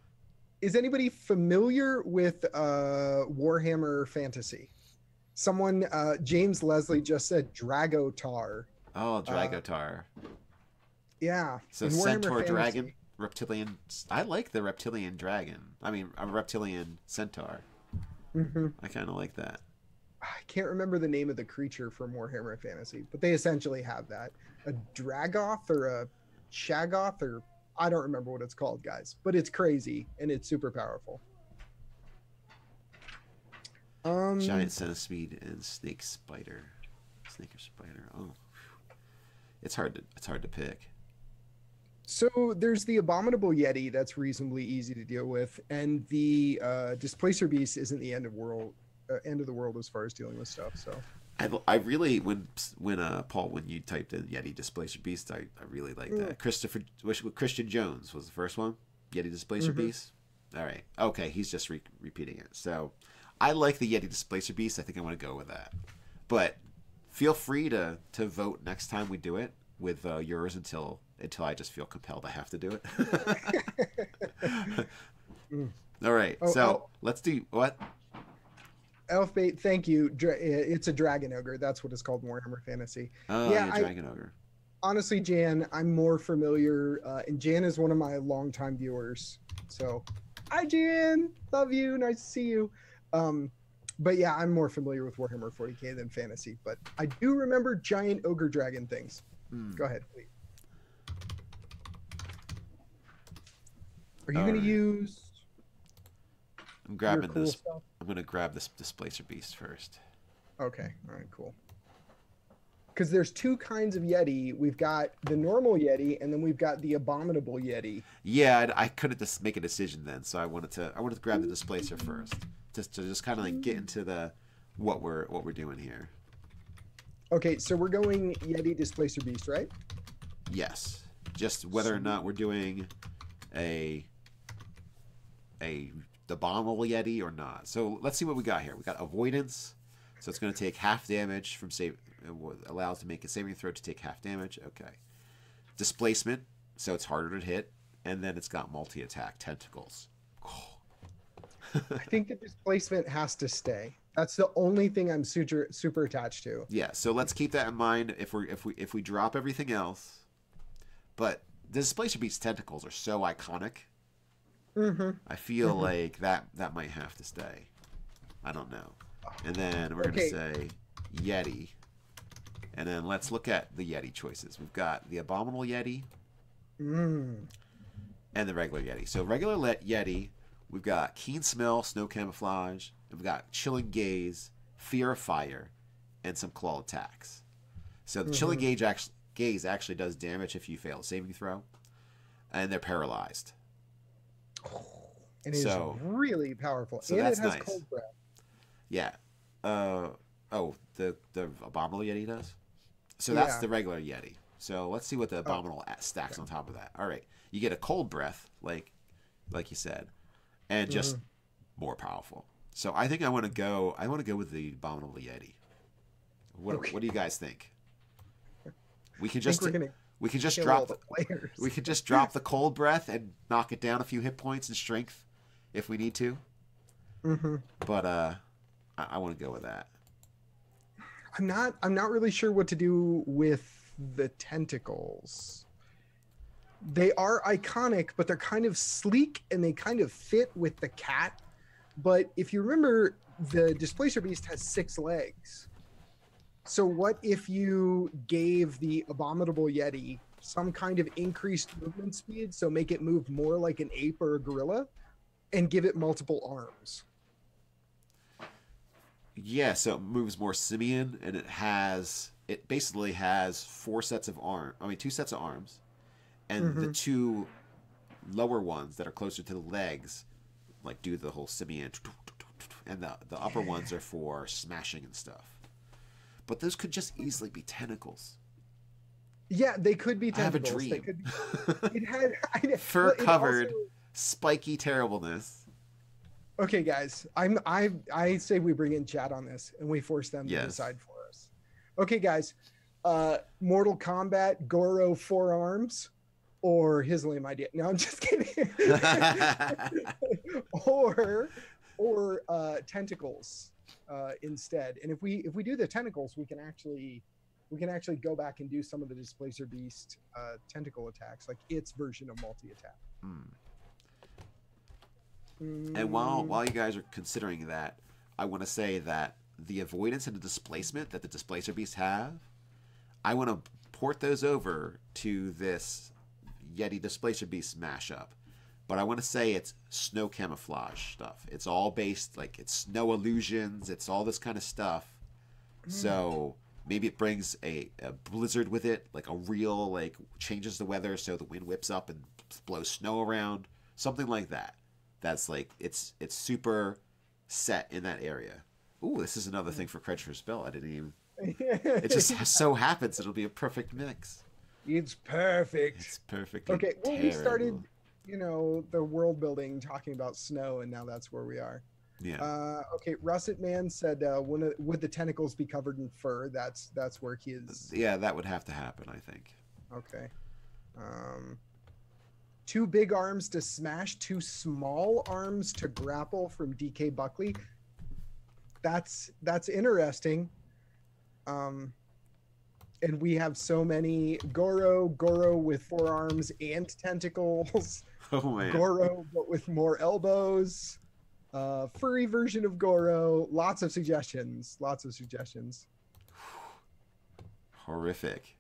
Is anybody familiar with Warhammer Fantasy? Someone, James Leslie just said Dragotar. Oh, Dragotar. Yeah. So centaur dragon, reptilian. I like the reptilian dragon. I mean, a reptilian centaur. Mm-hmm. I kind of like that. I can't remember the name of the creature from Warhammer Fantasy, but they essentially have that. A Dragoth or a Shagoth, or I don't remember what it's called, guys. But it's crazy and it's super powerful. Giant centipede and snake spider. Snake or spider. Oh, it's hard to pick. So there's the Abominable Yeti that's reasonably easy to deal with, and the Displacer Beast isn't the end of the world as far as dealing with stuff. So I really when Paul, when you typed in Yeti Displacer Beast, I really like that. Christian Jones was the first one. Yeti Displacer Beast. All right, okay, he's just repeating it. So I like the Yeti Displacer Beast. I think I want to go with that. But feel free to vote next time we do it with yours until I just feel compelled I have to do it. All right, let's do what? Elfbait, thank you. It's a dragon ogre. That's what it's called in Warhammer Fantasy. Oh, yeah, dragon ogre. Honestly, Jan, I'm more familiar, and Jan is one of my longtime viewers. So, hi, Jan. Love you. Nice to see you. But yeah, I'm more familiar with Warhammer 40k than Fantasy. But I do remember giant ogre dragon things. Go ahead, please. Are you going to use? I'm grabbing cool this. stuff? I'm going to grab this Displacer Beast first. Okay. All right. Cool. Because there's two kinds of Yeti. We've got the normal Yeti, and then we've got the Abominable Yeti. Yeah, I couldn't just make a decision then, so I wanted to grab the Displacer first, just to kind of like get into the what we're doing here. Okay, so we're going Yeti Displacer Beast, right? Yes. Just whether or not we're doing the Abominable Yeti or not. So let's see what we got here. We got Avoidance, so it's going to take half damage from save. It allows to make a saving throw to take half damage. Okay. Displacement, so it's harder to hit, and then it's got multi-attack tentacles. I think the displacement has to stay. That's the only thing I'm super attached to. Yeah, so let's keep that in mind if we drop everything else. But Displacer Beast's tentacles are so iconic. Mm-hmm. I feel like that might have to stay. I don't know. And then we're gonna say Yeti. And then let's look at the Yeti choices. We've got the Abominable Yeti and the regular Yeti. So regular Yeti, we've got Keen Smell, Snow Camouflage, and we've got Chilling Gaze, Fear of Fire, and some claw attacks. So the Chilling Gaze actually does damage if you fail a saving throw, and they're paralyzed. And it's really powerful. So and that's it has nice. cold breath. Yeah. The Abominable Yeti does? So that's the regular Yeti. So let's see what the Abominable stacks on top of that. All right. You get a cold breath, like you said, and just more powerful. So I think I want to go with the Abominable Yeti. What do you guys think? We could just drop the cold breath and knock it down a few hit points and strength if we need to. But I want to go with that. I'm not really sure what to do with the tentacles. They are iconic, but they're kind of sleek and they kind of fit with the cat. But if you remember, the Displacer Beast has 6 legs. So what if you gave the Abominable Yeti some kind of increased movement speed, so make it move more like an ape or a gorilla, and give it multiple arms? Yeah, so it moves more simian, and it basically has 2 sets of arms, and the 2 lower ones that are closer to the legs, like do the whole simian, and the upper ones are for smashing and stuff. But those could just easily be tentacles. Yeah, they could be tentacles. I have a dream. They could be, it had fur-covered, spiky terribleness. Okay, guys, I say we bring in chat on this and we force them to decide for us. Okay, guys, Mortal Kombat, Goro 4 arms, or his lame idea. No, I'm just kidding. or tentacles instead. And if we do the tentacles, we can actually go back and do some of the Displacer Beast tentacle attacks, like its version of multi-attack. And while you guys are considering that, I want to say that the avoidance and the displacement that the Displacer Beasts have, I want to port those over to this Yeti Displacer Beast mashup. But I want to say it's snow camouflage stuff. It's all based, like, it's snow illusions. It's all this kind of stuff. So maybe it brings a blizzard with it, like a real, like, changes the weather so the wind whips up and blows snow around. Something like that. That's like, it's super set in that area. Ooh, this is another thing for Credit for Spell. I didn't even... It just so happens it'll be a perfect mix. It's perfect. It's perfectly Okay, well, terrible. we started, the world building talking about snow, and now that's where we are. Yeah. Okay, Russet Man said, would the tentacles be covered in fur? That's where he is. Yeah, that would have to happen, I think. Okay. 2 big arms to smash, 2 small arms to grapple from DK Buckley. That's interesting. And we have so many Goro with 4 arms and tentacles. Oh man. Goro but with more elbows. Furry version of Goro. Lots of suggestions. Horrific.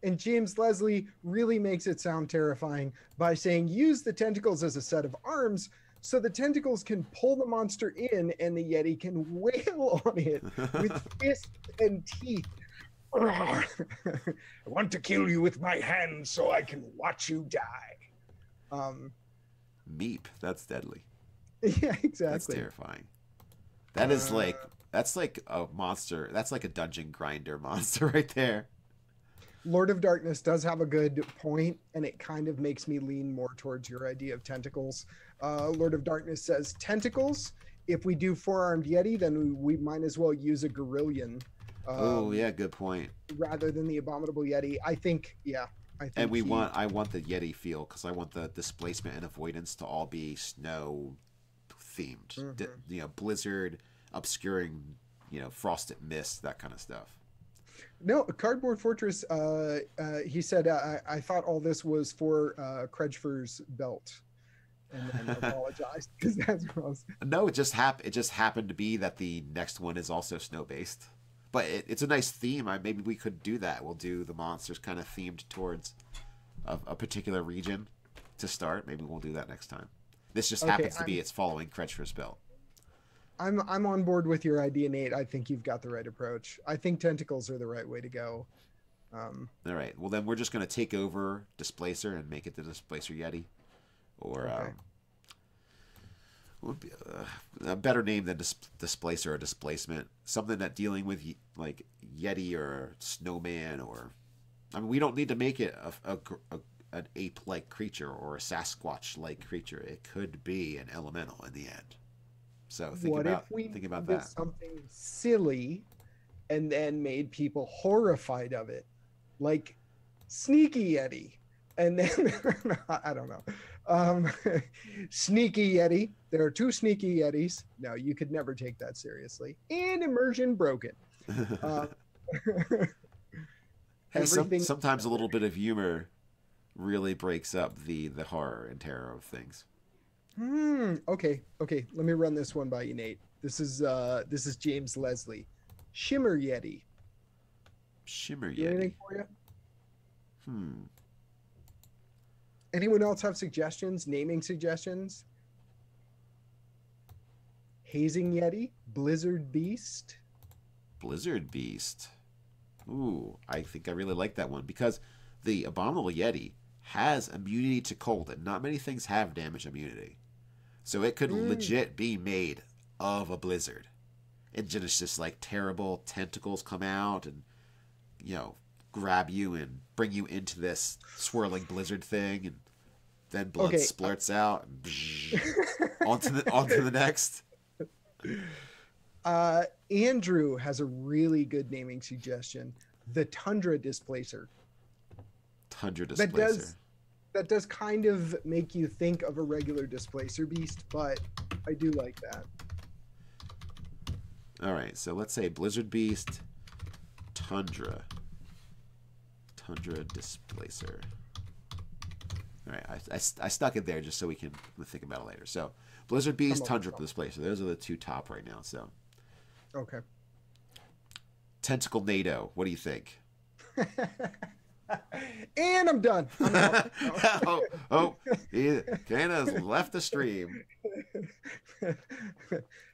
And James Leslie really makes it sound terrifying by saying use the tentacles as a set of arms so the tentacles can pull the monster in and the Yeti can wail on it with fists and teeth. I want to kill you with my hands so I can watch you die. Meep. That's deadly. Yeah, exactly. That's terrifying. That's like a monster. That's like a dungeon grinder monster right there. Lord of Darkness does have a good point, and it kind of makes me lean more towards your idea of tentacles. Lord of Darkness says tentacles. If we do 4-armed Yeti, then we might as well use a Gorillion. Oh yeah, good point. Rather than the Abominable Yeti, I think. And I want the Yeti feel because I want the displacement and avoidance to all be snow themed. Blizzard, obscuring, frosted mist, that kind of stuff. No, Cardboard Fortress. He said, I thought all this was for Kredgfer's belt, and then apologized because that's what I was. No, it just happened to be that the next one is also snow based. But it's a nice theme. Maybe we could do that. We'll do the monsters kind of themed towards a particular region to start. Maybe we'll do that next time. This just happens to be it's following Kretschmer's belt. I'm on board with your idea, Nate. I think you've got the right approach. I think tentacles are the right way to go. All right. Well, then we're just going to take over Displacer and make it the Displacer Yeti, or would be a better name than Displacer or Displacement. Something that dealing with like Yeti or Snowman, or I mean, we don't need to make it an ape-like creature or a Sasquatch-like creature. It could be an elemental in the end. So think about that. Something silly, and then made people horrified of it, like Sneaky Yeti, and then I don't know, Sneaky Yeti. There are two Sneaky Yetis. No, you could never take that seriously. And Immersion Broken. Hey, sometimes a little bit of humor really breaks up the horror and terror of things. Okay. Let me run this one by you, Nate. This is James Leslie. Shimmer Yeti. Shimmer Yeti. Anything for you? Anyone else have suggestions? Naming suggestions? Hazing Yeti. Blizzard Beast. Blizzard Beast. Ooh, I think I really like that one because the Abominable Yeti has immunity to cold, and not many things have damage immunity. So it could legit be made of a blizzard. And just like terrible tentacles come out and, grab you and bring you into this swirling blizzard thing, and then blood splurts out and onto the next. Andrew has a really good naming suggestion. The Tundra Displacer. Tundra Displacer. That does kind of make you think of a regular Displacer beast, but I do like that. All right, so let's say Blizzard Beast, Tundra Displacer. All right, I stuck it there just so we can think about it later. So Blizzard Beast, Tundra Displacer. Those are the two top right now. So okay. Tentacle NATO. What do you think? And I'm done. I'm out. Kienata's left the stream.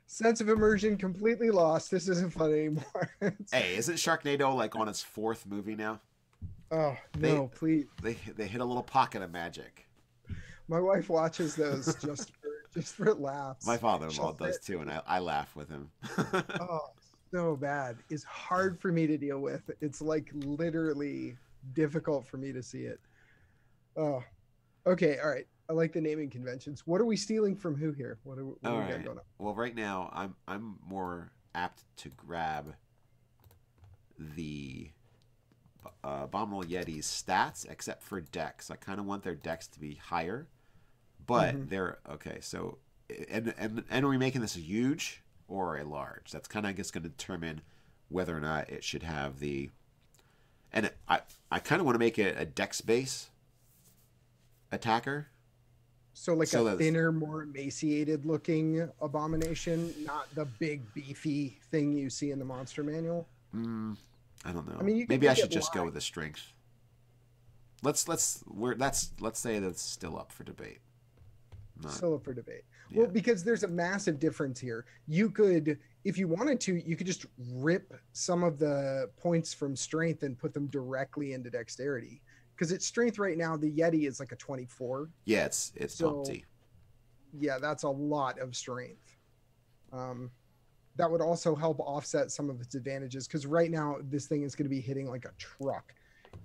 Sense of immersion completely lost. This isn't fun anymore. Hey, isn't Sharknado like on its 4th movie now? Oh no, please. They hit a little pocket of magic. My wife watches those just for laughs. My father-in-law does too, and I laugh with him. Oh, so bad. It's hard for me to deal with. It's like literally difficult for me to see it. Oh, okay. All right. I like the naming conventions. What are we stealing from who here? What we got going on? Well, right now I'm more apt to grab the Abominable Yeti's stats, except for dex. I kind of want their dex to be higher, but they're okay. So, and are we making this a huge or a large? That's kind of, I guess, going to determine whether or not it should have the. And I kind of want to make it a dex base attacker. So like a thinner, more emaciated looking abomination, not the big beefy thing you see in the monster manual. I don't know. I mean, maybe I should just go with the strength. Let's say that's still up for debate. Still up for debate. Yeah. Well, because there's a massive difference here. You could, if you wanted to, you could just rip some of the points from strength and put them directly into dexterity. Because its strength right now, the Yeti is like a 24. Yeah, it's bumpy. Yeah, that's a lot of strength. That would also help offset some of its advantages, because right now this thing is going to be hitting like a truck,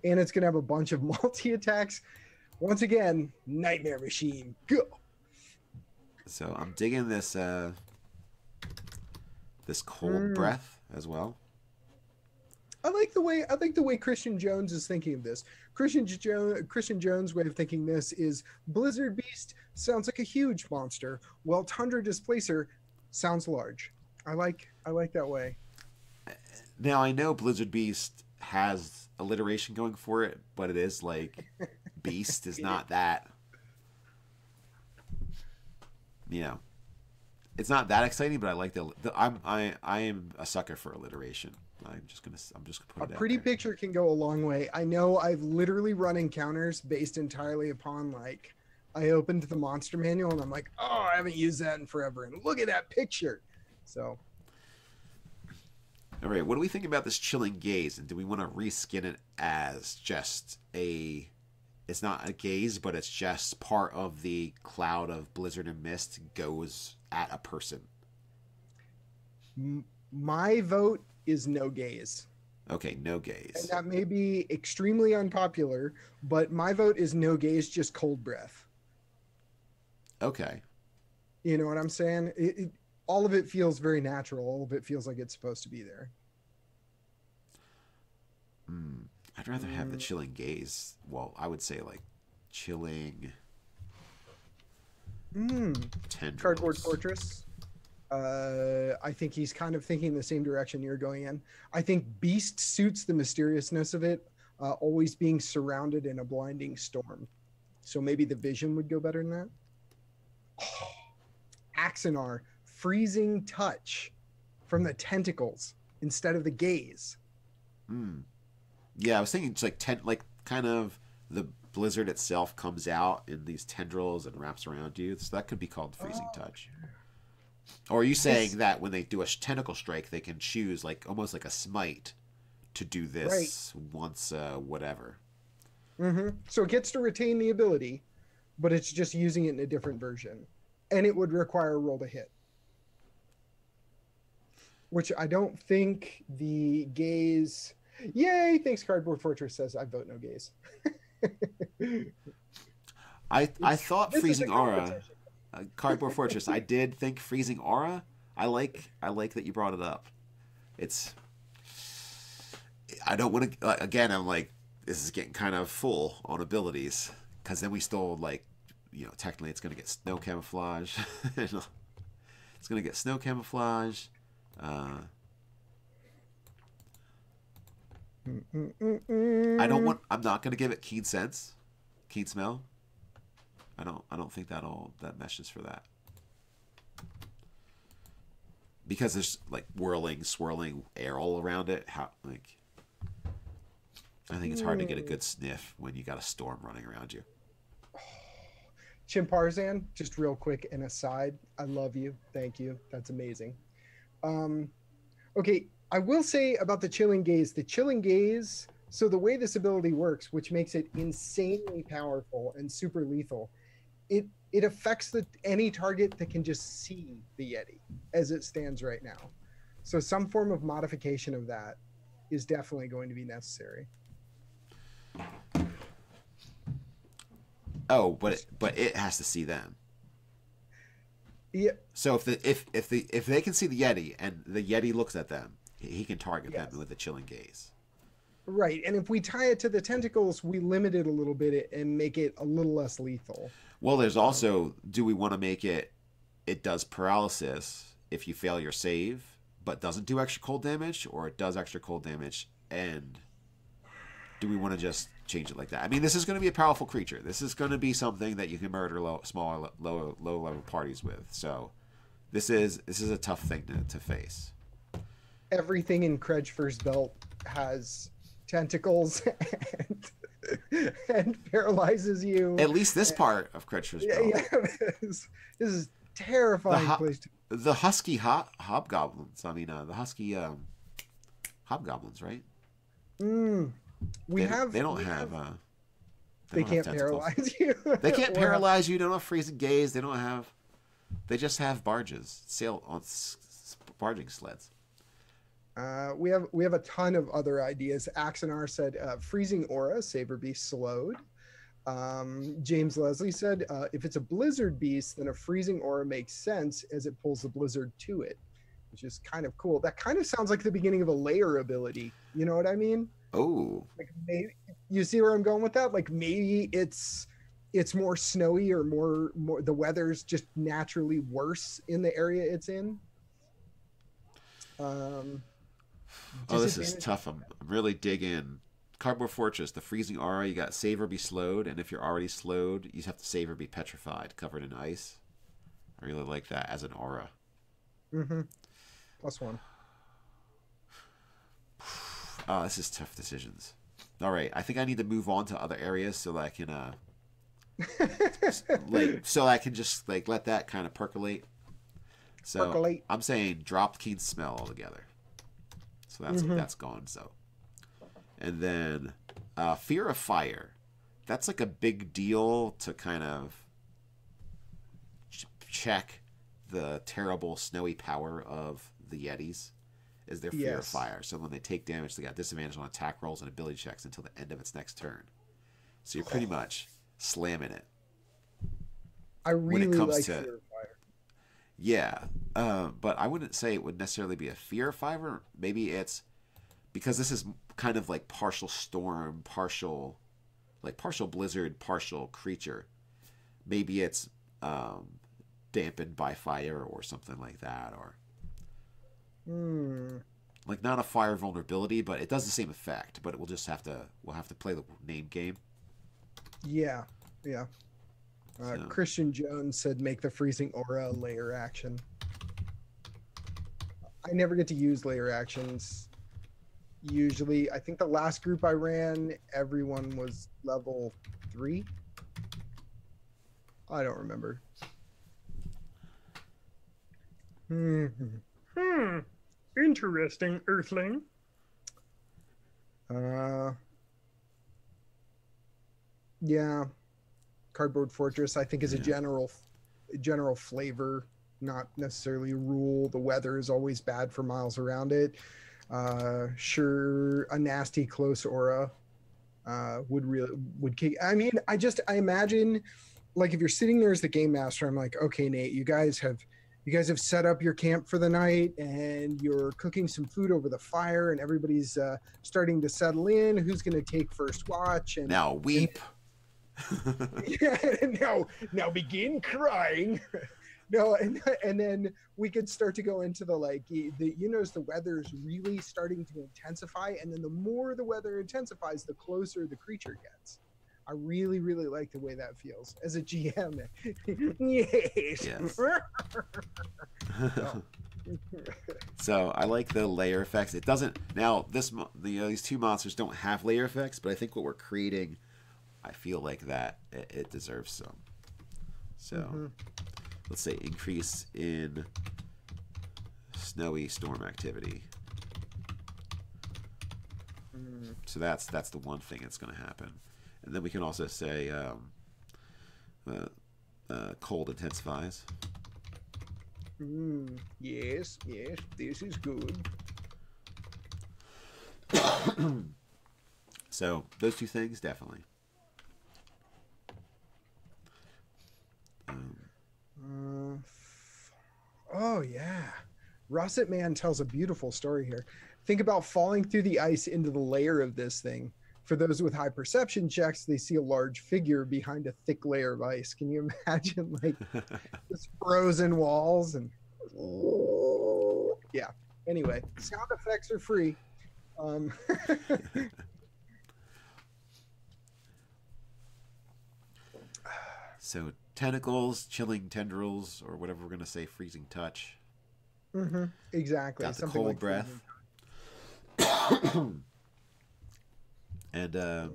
and it's going to have a bunch of multi-attacks. Once again, Nightmare Machine, go. So I'm digging this cold breath as well. I like the way Christian Jones is thinking of this. Christian Jones' way of thinking this is Blizzard Beast sounds like a huge monster, while Tundra Displacer sounds large. I like that way. Now I know Blizzard Beast has alliteration going for it, but it is like beast is not that. You know, it's not that exciting, but I like I am a sucker for alliteration. I'm just gonna put it out there. A pretty picture can go a long way. I know I've literally run encounters based entirely upon like I opened the monster manual and I'm like, oh, I haven't used that in forever, and look at that picture. So, all right, what do we think about this chilling gaze? And do we want to reskin it as just a? It's not a gaze, but it's just part of the cloud of blizzard and mist goes at a person. My vote is no gaze. Okay, no gaze. And that may be extremely unpopular, but my vote is no gaze, just cold breath. Okay. You know what I'm saying? All of it feels very natural. All of it feels like it's supposed to be there. I'd rather have the chilling gaze. Well, I would say like chilling tendrils. Cardboard Fortress. I think he's kind of thinking the same direction you're going in. I think Beast suits the mysteriousness of it, always being surrounded in a blinding storm. So maybe the vision would go better than that. Oh, Axanar, freezing touch from the tentacles instead of the gaze. Yeah, I was thinking it's like kind of the blizzard itself comes out in these tendrils and wraps around you. So that could be called freezing touch. Or are you saying that when they do a tentacle strike, they can choose like almost like a smite to do this once whatever? So it gets to retain the ability, but it's just using it in a different version. And it would require a roll to hit. Which I don't think the gaze... Yay! Thanks, Cardboard Fortress says I vote no gaze. I thought freezing aura... Cardboard Fortress, I did think freezing aura. I like that you brought it up. I don't want to... again, I'm like, this is getting kind of full on abilities. Because then we still, like... You know, technically it's going to get snow camouflage. It's going to get snow camouflage. I'm not going to give it keen sense, keen smell. I don't think that meshes for that. Because there's like whirling, swirling air all around it. I think it's hard to get a good sniff when you got a storm running around you. Chimparzan, just real quick, an aside. I love you. Thank you. That's amazing. Okay, I will say about the chilling gaze. The chilling gaze, so the way this ability works, which makes it insanely powerful and super lethal, it affects any target that can just see the Yeti as it stands right now. So some form of modification of that is definitely going to be necessary. Oh, but it has to see them. Yeah. So if they can see the Yeti and the Yeti looks at them, he can target them with a chilling gaze. Right, and if we tie it to the tentacles, we limit it a little bit and make it a little less lethal. Well, there's also, do we want to make it does paralysis if you fail your save, but doesn't do extra cold damage, or it does extra cold damage, and do we want to just change it like that? I mean, this is going to be a powerful creature. This is going to be something that you can murder low level parties with. So this is a tough thing to face. Everything in Kredgfer's belt has tentacles and paralyzes you. At least this part of Kredgfer's belt. Yeah, this is terrifying place to... The husky hobgoblins. I mean, the husky hobgoblins, right? They can't paralyze you. They can't paralyze you. They don't have freezing gaze. They just have barges, sail on barging sleds. We have a ton of other ideas. Axanar said freezing aura, Saber Beast slowed. James Leslie said if it's a blizzard beast, then a freezing aura makes sense as it pulls the blizzard to it, which is kind of cool. That kind of sounds like the beginning of a layer ability. You know what I mean? Oh, like maybe, you see where I'm going with that? Like maybe it's more snowy or more the weather's just naturally worse in the area it's in. Oh, this is Disadvantage- tough. I'm really digging. Cardboard Fortress, the freezing aura, you got save or be slowed, and if you're already slowed, you have to save or be petrified, covered in ice. I really like that as an aura. Mm-hmm. +1. Oh, this is tough decisions. All right, I think I need to move on to other areas so that I can, so I can just like let that kind of percolate. So Percolate. I'm saying drop keen smell altogether. So that's gone. So, and then fear of fire. That's like a big deal to kind of check the terrible snowy power of the Yetis. Is their fear of fire. So when they take damage, they got disadvantage on attack rolls and ability checks until the end of its next turn. So you're pretty much slamming it. I really when it comes like to, fear of fire. Yeah, but I wouldn't say it would necessarily be a fear of fire. Maybe it's because this is kind of like partial storm, partial blizzard, partial creature. Maybe it's dampened by fire or something like that, or like not a fire vulnerability, but it does the same effect. But we'll have to play the name game. Yeah. So. Christian Jones said make the freezing aura a layer action. I never get to use layer actions. Usually, I think the last group I ran, everyone was level 3. I don't remember. Interesting, Earthling. Yeah. Cardboard Fortress, I think, is a general flavor, not necessarily a rule. The weather is always bad for miles around it. Sure, a nasty close aura would kick. I mean, I imagine, like, if you're sitting there as the game master, I'm like, okay, Nate, you guys have set up your camp for the night, and you're cooking some food over the fire, and everybody's starting to settle in. Who's going to take first watch? And now weep. now begin crying. No, and then we could start to go into the as the weather's really starting to intensify, and then the more the weather intensifies, the closer the creature gets. I really, really like the way that feels as a GM. Yes. So I like the layer effects. It doesn't now. These two monsters don't have layer effects, but I think what we're creating, I feel like that it deserves some. So let's say increase in snowy storm activity. So that's the one thing that's going to happen. And then we can also say cold intensifies. Yes, this is good. So those two things definitely. Oh yeah, Russet Man tells a beautiful story here. Think about falling through the ice into the layer of this thing. For those with high perception checks, they see a large figure behind a thick layer of ice. Can you imagine, like, just frozen walls and yeah. Anyway, sound effects are free. So tentacles, chilling tendrils, or whatever we're gonna say, freezing touch. Exactly. Got the something cold like breath. And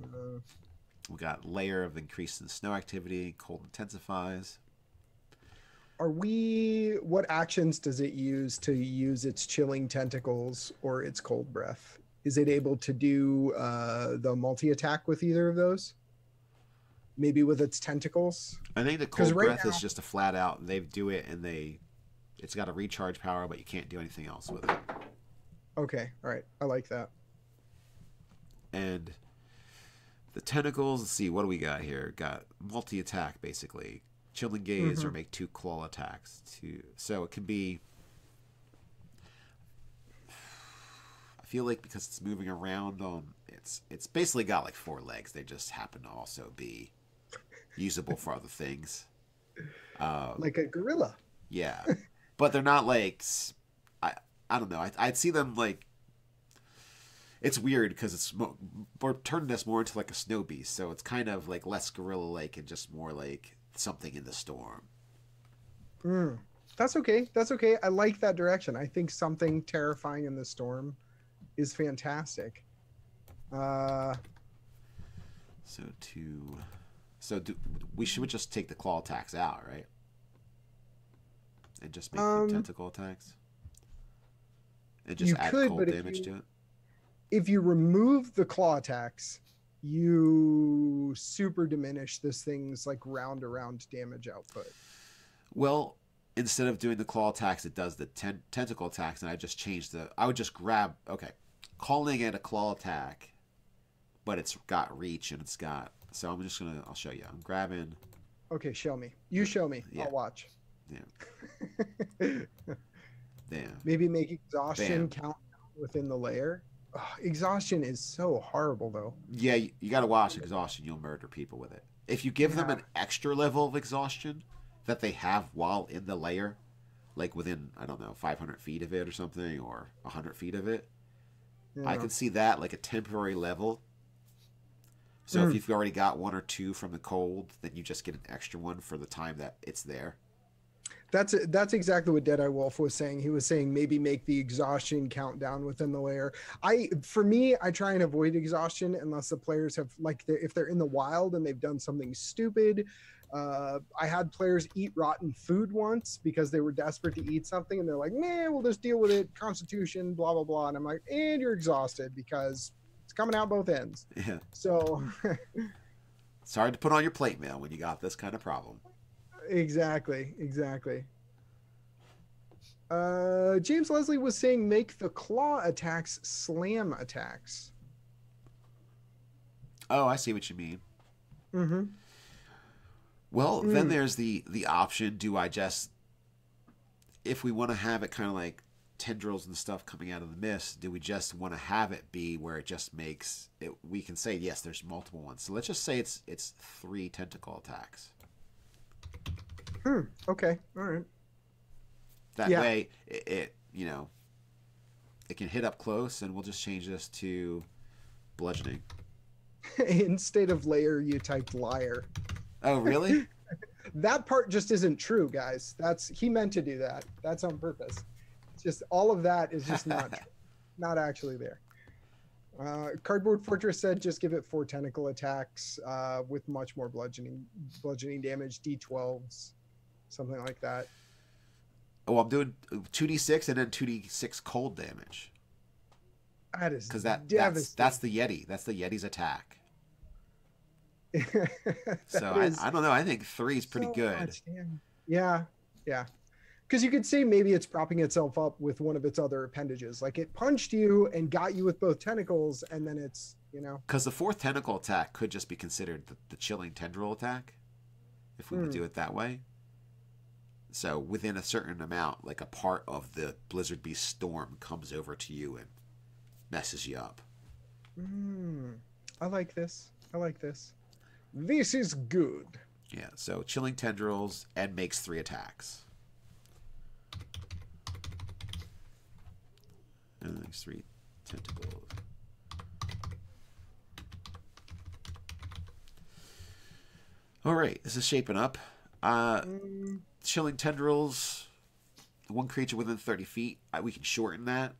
we got layer of increase in snow activity. Cold intensifies. What actions does it use to use its chilling tentacles or its cold breath? Is it able to do the multi-attack with either of those? Maybe with its tentacles? I think the cold breath is just a flat out. They do it and it's got a recharge power, but you can't do anything else with it. Okay, all right. I like that. And the tentacles, let's see, what do we got here? Got multi-attack, basically. Chilling gaze or make 2 claw attacks. So it can be... I feel like because it's moving around it's basically got like 4 legs. They just happen to also be usable for other things. Like a gorilla. Yeah. But they're not like... I don't know. I'd see them like It's weird because we're turning this more into like a snow beast, so it's kind of like less gorilla-like and just more like something in the storm. That's okay. That's okay. I like that direction. I think something terrifying in the storm is fantastic. We should just take the claw attacks out, right? And just make them tentacle attacks. And just add cold damage to it. If you remove the claw attacks, you super diminish this thing's like round damage output. Well, instead of doing the claw attacks, it does the tentacle attacks, and I just changed I would just grab, calling it a claw attack, but it's got reach and it's got, so I'll show you. I'm grabbing. Okay, show me. You show me. Yeah. I'll watch. Yeah. Damn. Maybe make exhaustion count within the layer. Oh, exhaustion is so horrible, though. Yeah, you got to watch exhaustion. You'll murder people with it. If you give them an extra level of exhaustion that they have while in the layer, like within, I don't know, 500 feet of it or something, or 100 feet of it, I could see that like a temporary level. So if you've already got 1 or 2 from the cold, then you just get an extra one for the time that it's there. That's exactly what Deadeye Wolf was saying. He was saying maybe make the exhaustion count down within the layer. For me, I try and avoid exhaustion unless the players have, like, if they're in the wild and they've done something stupid. I had players eat rotten food once because they were desperate to eat something, and they're like, "Man, we'll just deal with it. Constitution, blah blah blah." And I'm like, "And you're exhausted because it's coming out both ends." Yeah. So it's hard to put on your plate mail when you got this kind of problem. Exactly. James Leslie was saying make the claw attacks slam attacks. Oh, I see what you mean. Mm-hmm. Well, then there's the option. Do I just, if we want to have it kind of like tendrils and stuff coming out of the mist, do we just want to have it be where it just makes it? We can say yes, there's multiple ones. So let's just say it's 3 tentacle attacks. Okay. All right. That way, it can hit up close, and we'll just change this to bludgeoning. Instead of layer, you typed liar. Oh, really? That part just isn't true, guys. He meant to do that. That's on purpose. It's just all of that is just not actually there. Cardboard Fortress said just give it 4 tentacle attacks with much more bludgeoning damage, D12s, something like that. Oh, I'm doing 2d6 and then 2d6 cold damage. That is because that's the Yeti. That's the Yeti's attack. So I don't know. I think 3 is pretty good. Yeah. Because you could say maybe it's propping itself up with one of its other appendages. Like it punched you and got you with both tentacles, and then it's, Because the 4th tentacle attack could just be considered the chilling tendril attack, if we would do it that way. So within a certain amount, like a part of the Blizzard Beast storm comes over to you and messes you up. I like this. This is good. Yeah, so chilling tendrils and makes 3 attacks. And there's 3 tentacles. All right, this is shaping up. Chilling tendrils, 1 creature within 30 feet. We can shorten that.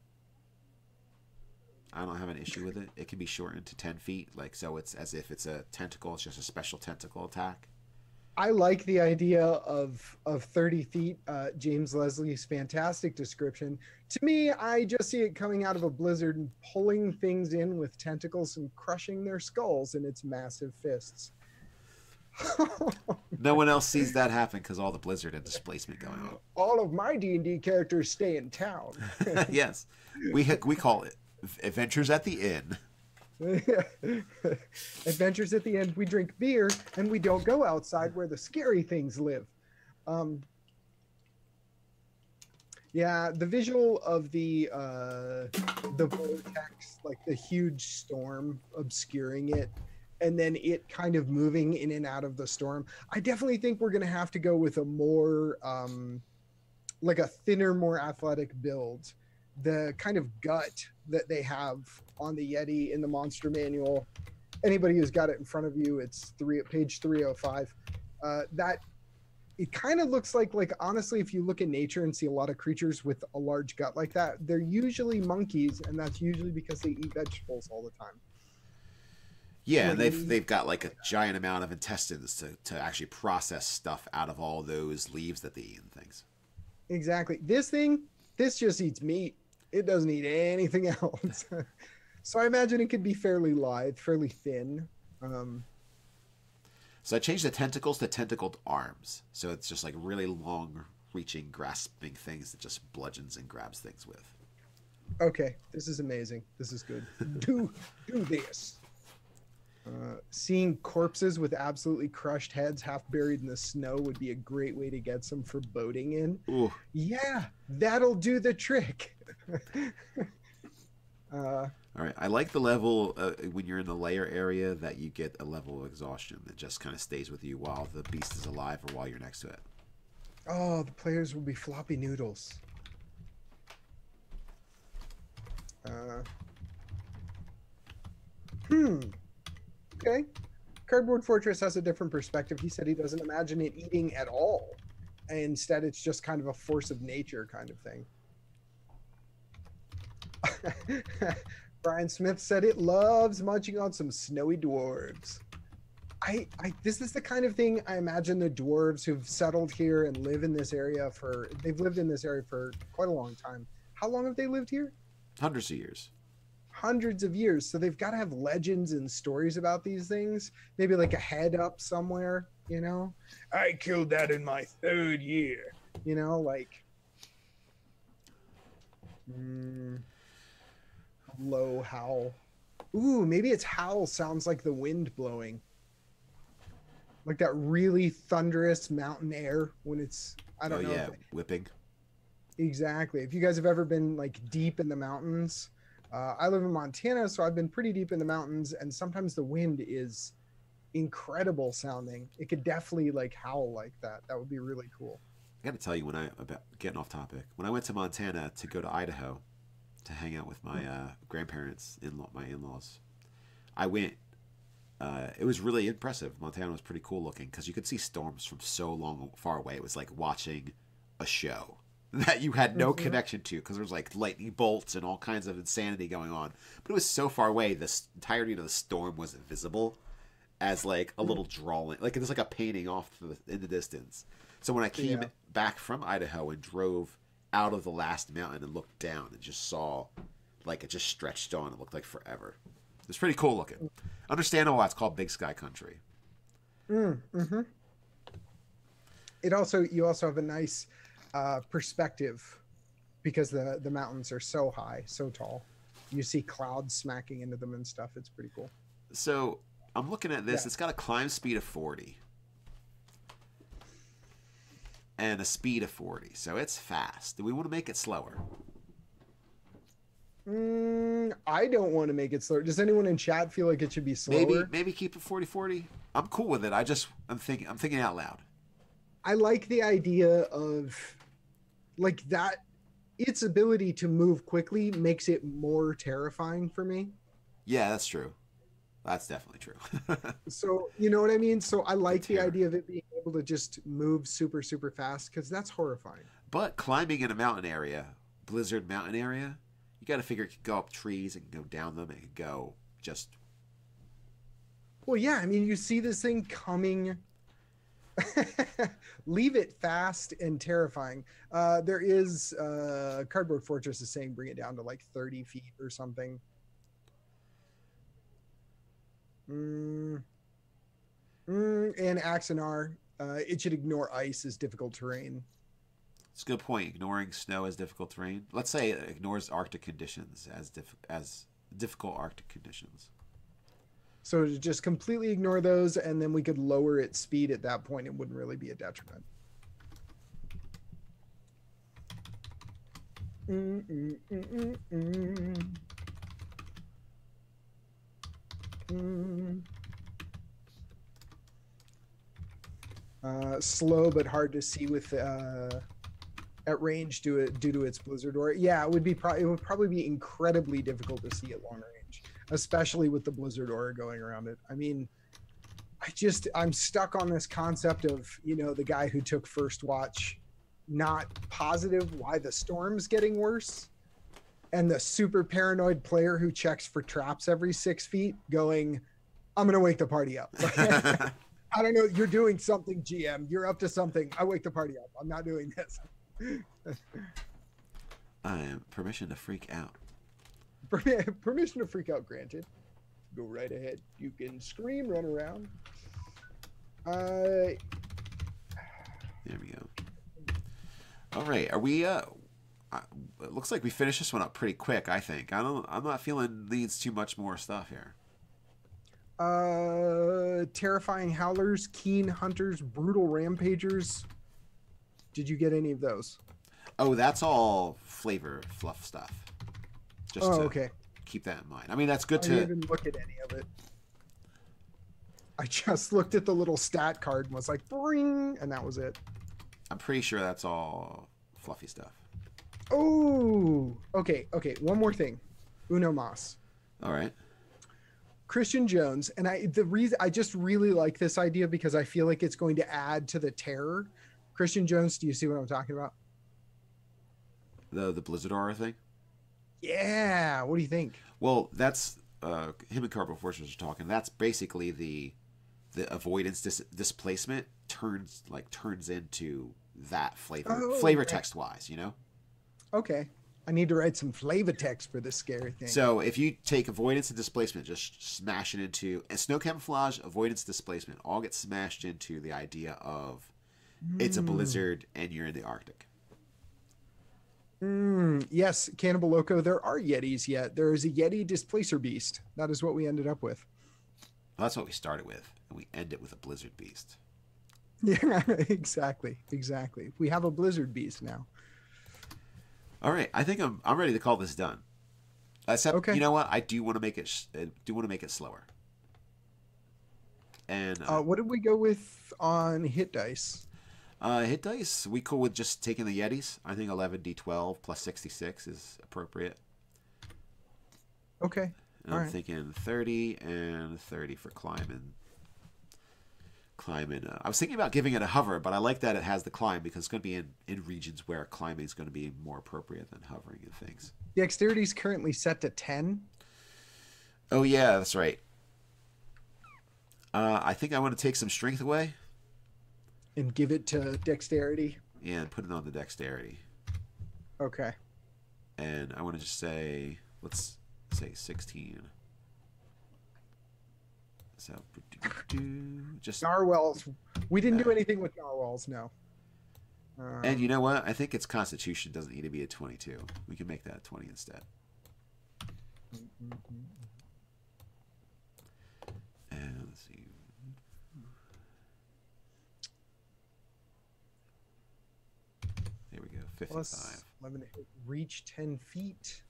I don't have an issue with it. It can be shortened to 10 feet, so it's as if it's a tentacle. It's just a special tentacle attack. I like the idea of 30 feet. James Leslie's fantastic description. To me, I just see it coming out of a blizzard and pulling things in with tentacles and crushing their skulls in its massive fists. No one else sees that happen because all the blizzard and displacement going on. All of my D&D characters stay in town. Yes, we call it Adventures at the Inn. Adventures at the End. We drink beer and we don't go outside where the scary things live. Yeah, the visual of the vortex, like the huge storm obscuring it, and then it kind of moving in and out of the storm. I definitely think we're going to have to go with a more, like a thinner, more athletic build. The kind of gut that they have on the Yeti in the monster manual. Anybody who's got it in front of you, it's page 305. That it kind of looks like honestly, if you look in nature and see a lot of creatures with a large gut like that, they're usually monkeys, and that's usually because they eat vegetables all the time. Yeah, and they've got like a giant amount of intestines to actually process stuff out of all those leaves that they eat and things. Exactly. This just eats meat. It doesn't eat anything else. So I imagine it could be fairly lithe, fairly thin. So I changed the tentacles to tentacled arms. So it's just like really long reaching, grasping things that just bludgeons and grabs things with. Okay, this is amazing. This is good. Do this. Seeing corpses with absolutely crushed heads half buried in the snow would be a great way to get some foreboding in. Ooh. Yeah, that'll do the trick. All right, I like the level when you're in the layer area that you get a level of exhaustion that just kind of stays with you while the beast is alive or while you're next to it. Oh, the players will be floppy noodles. Okay. Cardboard Fortress has a different perspective. He said he doesn't imagine it eating at all. Instead, it's just kind of a force of nature kind of thing. Brian Smith said it loves munching on some snowy dwarves. This is the kind of thing I imagine the dwarves who've settled here and live in this area they've lived in this area for quite a long time. How long have they lived here? Hundreds of years. Hundreds of years. So they've got to have legends and stories about these things. Maybe like a head up somewhere, you know? I killed that in my 3rd year. You know, like low howl. Ooh, maybe its howl sounds like the wind blowing. Like that really thunderous mountain air when it's I don't know. Yeah, whipping. Exactly. If you guys have ever been like deep in the mountains, I live in Montana, so I've been pretty deep in the mountains, and sometimes the wind is incredible sounding. It could definitely like howl like that. That would be really cool. I got to tell you, about getting off topic, when I went to Montana to go to Idaho to hang out with my grandparents, my in-laws, I went. It was really impressive. Montana was pretty cool looking because you could see storms from so far away. It was like watching a show that you had no connection to because there was like lightning bolts and all kinds of insanity going on. But it was so far away, the entirety of the storm was visible as like a little drawing. Like it was like a painting off in the distance. So when I came back from Idaho and drove out of the last mountain and looked down and just saw like it just stretched on, it looked like forever. It was pretty cool looking. Understandable why it's called Big Sky Country. You also have a nice perspective because the mountains are so high, so tall. You see clouds smacking into them and stuff. It's pretty cool. So I'm looking at this. It's got a climb speed of 40 and a speed of 40, so it's fast. Do we want to make it slower? I don't want to make it slower. Does anyone in chat feel like it should be slower? Maybe keep it 40-40. I'm cool with it. I'm thinking out loud. I like the idea of like that. Its ability to move quickly makes it more terrifying for me. Yeah, that's true. That's definitely true. So, you know what I mean? So I like the idea of it being able to just move super, super fast because that's horrifying. But climbing in a mountain area, blizzard mountain area, you got to figure it can go up trees and go down them and go just... Well, yeah. I mean, you see this thing coming... Leave it fast and terrifying. There is Cardboard Fortress is saying bring it down to like 30 feet or something. And Axanar, it should ignore ice as difficult terrain. It's a good point. Ignoring snow as difficult terrain. Let's say it ignores Arctic conditions as difficult Arctic conditions. So to just completely ignore those, and then we could lower its speed at that point. It wouldn't really be a detriment. Slow but hard to see with at range due to its blizzard aura. Yeah, it would probably be incredibly difficult to see at long range, especially with the blizzard aura going around it. I mean, I'm stuck on this concept of, the guy who took first watch, not positive why the storm's getting worse, and the super paranoid player who checks for traps every 6 feet going, I'm gonna wake the party up. I don't know, you're doing something, GM, you're up to something. I wake the party up. I'm not doing this. I am permission to freak out. Permission to freak out granted. Go right ahead. You can scream, run around. There we go. All right, are we? It looks like we finished this one up pretty quick. I think. I'm not feeling needs too much more stuff here. Terrifying howlers, keen hunters, brutal rampagers. Did you get any of those? Oh, that's all flavor fluff stuff. Just okay. Keep that in mind. I mean, that's good to. I didn't even look at any of it. I just looked at the little stat card and was like, "Bring," and that was it. I'm pretty sure that's all fluffy stuff. Oh, okay. One more thing. Uno Mas. All right. Christian Jones, and I just really like this idea because I feel like it's going to add to the terror. Christian Jones, do you see what I'm talking about? The Blizzard Aura thing? Yeah. What do you think? Well, that's him and Carbo Fortress are talking. That's basically the avoidance displacement turns into that flavor text wise, Okay. I need to write some flavor text for this scary thing. So if you take avoidance and displacement, just smash it into snow camouflage, avoidance, displacement, all get smashed into the idea of it's a blizzard and you're in the Arctic. Yes, Cannibal Loco, there are Yetis yet. There is a Yeti displacer beast. That is what we ended up with. Well, that's what we started with, and we end it with a blizzard beast. Yeah, exactly. We have a blizzard beast now. All right, I think I'm ready to call this done. Except, okay. You know what? I do want to make it slower. And what did we go with on hit dice? Hit dice. We cool with just taking the Yetis. I think 11d12 plus 66 is appropriate. Okay. And I'm thinking 30 and 30 for climbing. I was thinking about giving it a hover, but I like that it has the climb because it's going to be in regions where climbing is going to be more appropriate than hovering and things. Dexterity is currently set to 10. Oh yeah, that's right. I think I want to take some strength away and give it to dexterity. Yeah, and put it on the dexterity. Okay. And I want to just say, let's say 16. So, just narwhals. We didn't do anything with narwhals, no. And you know what? I think its constitution doesn't need to be a 22. We can make that a 20 instead. And let's see. There we go. 55. Plus 11 to hit, reach 10 feet.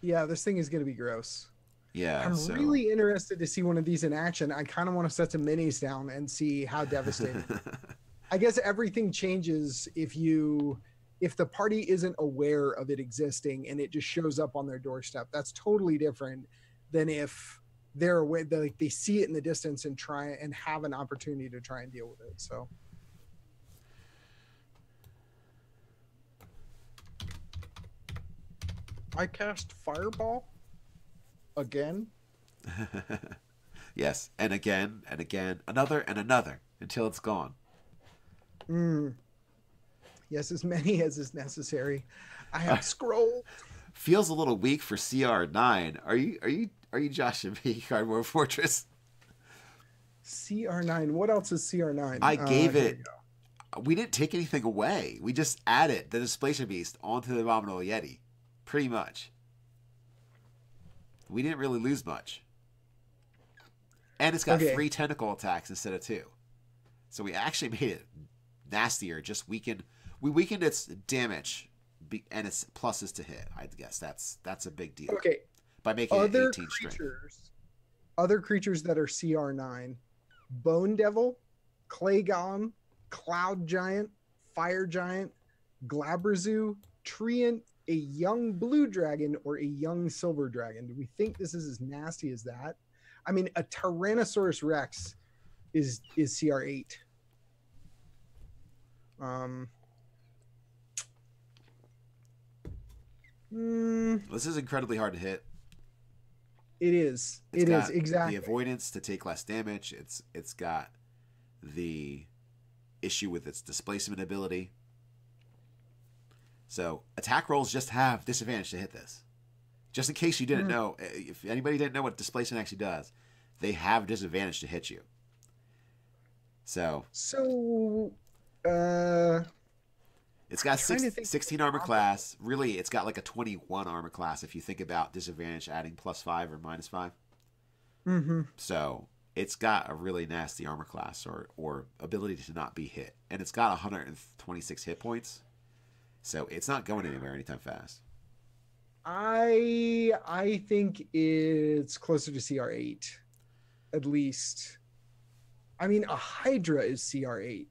Yeah, this thing is going to be gross. Yeah, I'm really interested to see one of these in action. I kind of want to set some minis down and see how devastating. I guess everything changes if the party isn't aware of it existing and it just shows up on their doorstep. That's totally different than if they're aware, they see it in the distance and try and have an opportunity to try and deal with it. So. I cast Fireball again. Yes, and again, and again, another and another until it's gone. Yes, as many as is necessary. I have scrolled. Feels a little weak for CR9. Are you Josh and me, Cardboard Fortress? CR9. What else is CR9? I gave it. We didn't take anything away. We just added the Displacer Beast onto the Abominable Yeti. Pretty much. We didn't really lose much. And it's got 3 tentacle attacks instead of 2. So we actually made it nastier. Just we weakened its damage and its pluses to hit. I guess that's a big deal. Okay. By making it 18 strength. Other creatures that are CR9, Bone Devil, Clay Golem, Cloud Giant, Fire Giant, Glabrezu, Treant, a young blue dragon, or a young silver dragon. Do we think this is as nasty as that? I mean, a Tyrannosaurus Rex is CR8. This is incredibly hard to hit. It is. It's It is got exactly. the avoidance to take less damage. It's got the issue with its displacement ability. So attack rolls just have disadvantage to hit this. Just in case you didn't know, if anybody didn't know what displacement actually does, they have disadvantage to hit you. So it's got 16 armor class. Really, it's got like a 21 armor class if you think about disadvantage adding +5 or -5. Mm-hmm. So it's got a really nasty armor class or ability to not be hit. And it's got 126 hit points. So it's not going anywhere anytime fast. I think it's closer to CR8, at least. I mean, a Hydra is CR8.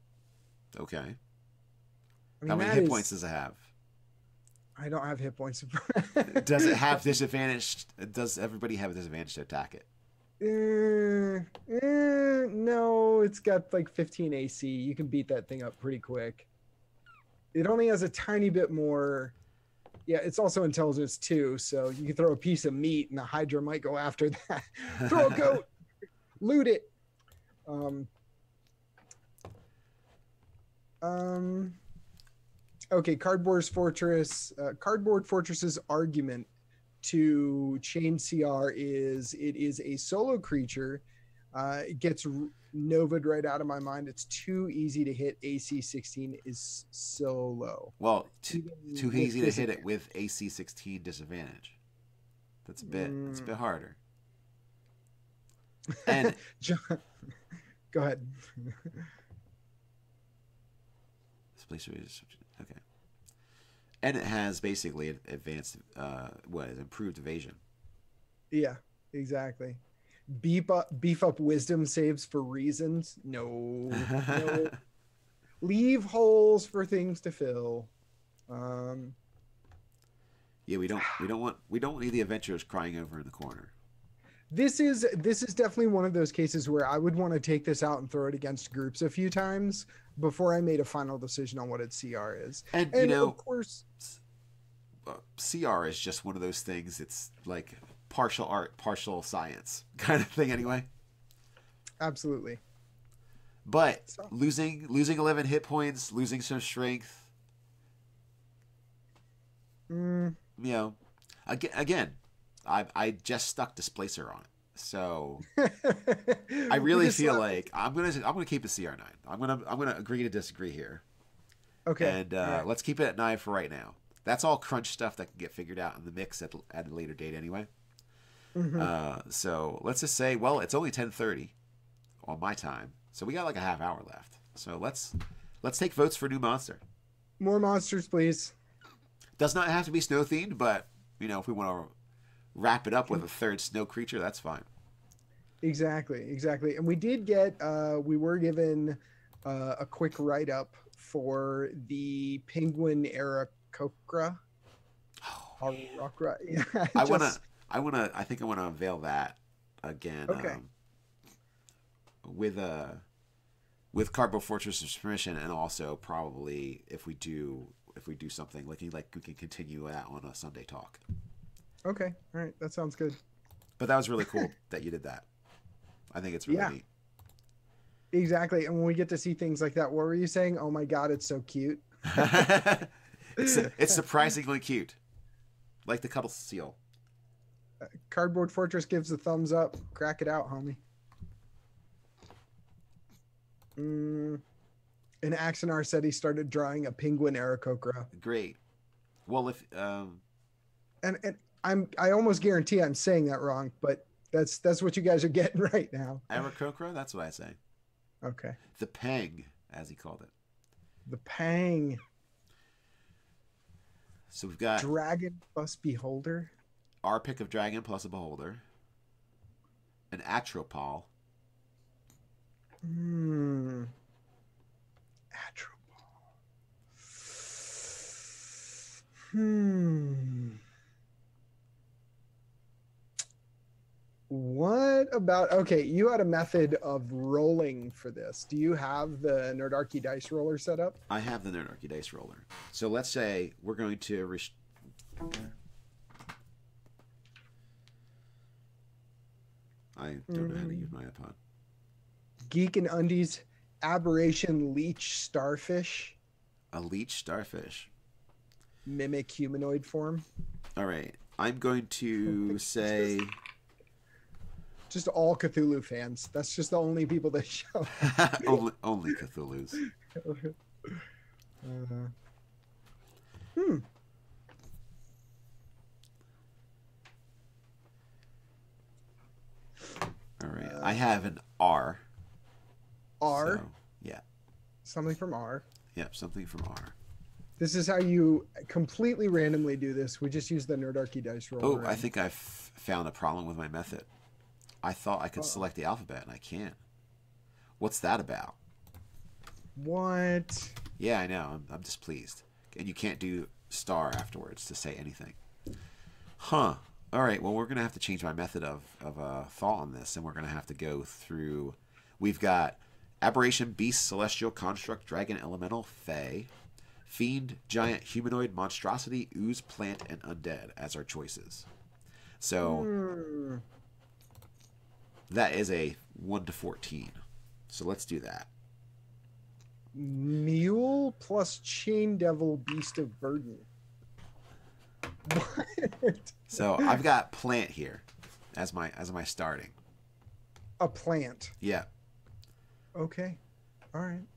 Okay. I mean, how many hit points does it have? I don't have hit points. Does it have disadvantage? Does everybody have a disadvantage to attack it? No, it's got like 15 AC. You can beat that thing up pretty quick. It only has a tiny bit more. Yeah, it's also intelligence too, so you can throw a piece of meat and the Hydra might go after that. Throw a goat, loot it. Okay, Cardboard Fortress's argument to chain CR is it is a solo creature. It gets Nova'd right out of my mind. It's too easy to hit. AC 16 is so low. Well, too easy to hit it with AC 16 disadvantage. That's a bit. It's a bit harder. And go ahead. Okay. And it has basically advanced, improved evasion. Yeah, exactly. Beef up wisdom saves for reasons. No. Leave holes for things to fill. Yeah, we don't need the adventurers crying over in the corner. This is definitely one of those cases where I would want to take this out and throw it against groups a few times before I made a final decision on what its CR is. And you know, of course, CR is just one of those things. It's like partial art, partial science kind of thing. Anyway, absolutely. But losing 11 hit points, losing some strength. You know, again. I just stuck Displacer on it, so I really feel like I'm gonna keep a CR9. I'm gonna agree to disagree here. Okay, and let's keep it at 9 for right now. That's all crunch stuff that can get figured out in the mix at a later date anyway. So let's just say, well, it's only 10:30 on my time, so we got like a half hour left. So let's take votes for new monster. More monsters, please. Does not have to be snow themed, but you know, if we want to wrap it up with a third snow creature, that's fine. Exactly. And we did get we were given a quick write-up for the Penguin Aarakocra. Yeah, I think I wanna unveil that again. Okay. With Cardboard Fortress's permission, and also probably if we do something looking like we can continue that on a Sunday talk. Okay. All right. That sounds good. But that was really cool that you did that. I think it's really neat. Exactly. And when we get to see things like that, what were you saying? Oh my God, it's so cute. It's surprisingly cute. Like the cuttleseal. Cardboard Fortress gives a thumbs up. Crack it out, homie. And Axonar said he started drawing a Penguin Aarakocra. Great. Well, if and I almost guarantee I'm saying that wrong, but that's what you guys are getting right now. Aarakocra, that's what I say. Okay. The Pang, as he called it. The Pang. So we've got Dragon plus Beholder. Our pick of dragon plus a beholder. An Atropal. What about, okay, you had a method of rolling for this. Do you have the Nerdarchy dice roller set up? I have the Nerdarchy dice roller. So let's say we're going to I don't know how to use my iPod. Geek and Undies Aberration Leech Starfish. A leech starfish. Mimic humanoid form. All right. I'm going to say... Just all Cthulhu fans. That's just the only people that show. only Cthulhu's. All right. I have an R. R? So, yeah. Something from R. Yep, something from R. This is how you completely randomly do this. We just use the Nerdarchy dice roller. Oh, I think I've found a problem with my method. I thought I could select the alphabet, and I can't. What's that about? What? Yeah, I know. I'm displeased. And you can't do star afterwards to say anything. Huh. All right, well, we're going to have to change my method of thought on this, and we're going to have to go through... We've got Aberration, Beast, Celestial, Construct, Dragon, Elemental, Fae, Fiend, Giant, Humanoid, Monstrosity, Ooze, Plant, and Undead as our choices. So... That is a 1 to 14. So let's do that. Mule plus Chain Devil, Beast of Burden. What? So I've got plant here as my starting. A plant. Yeah. Okay. All right.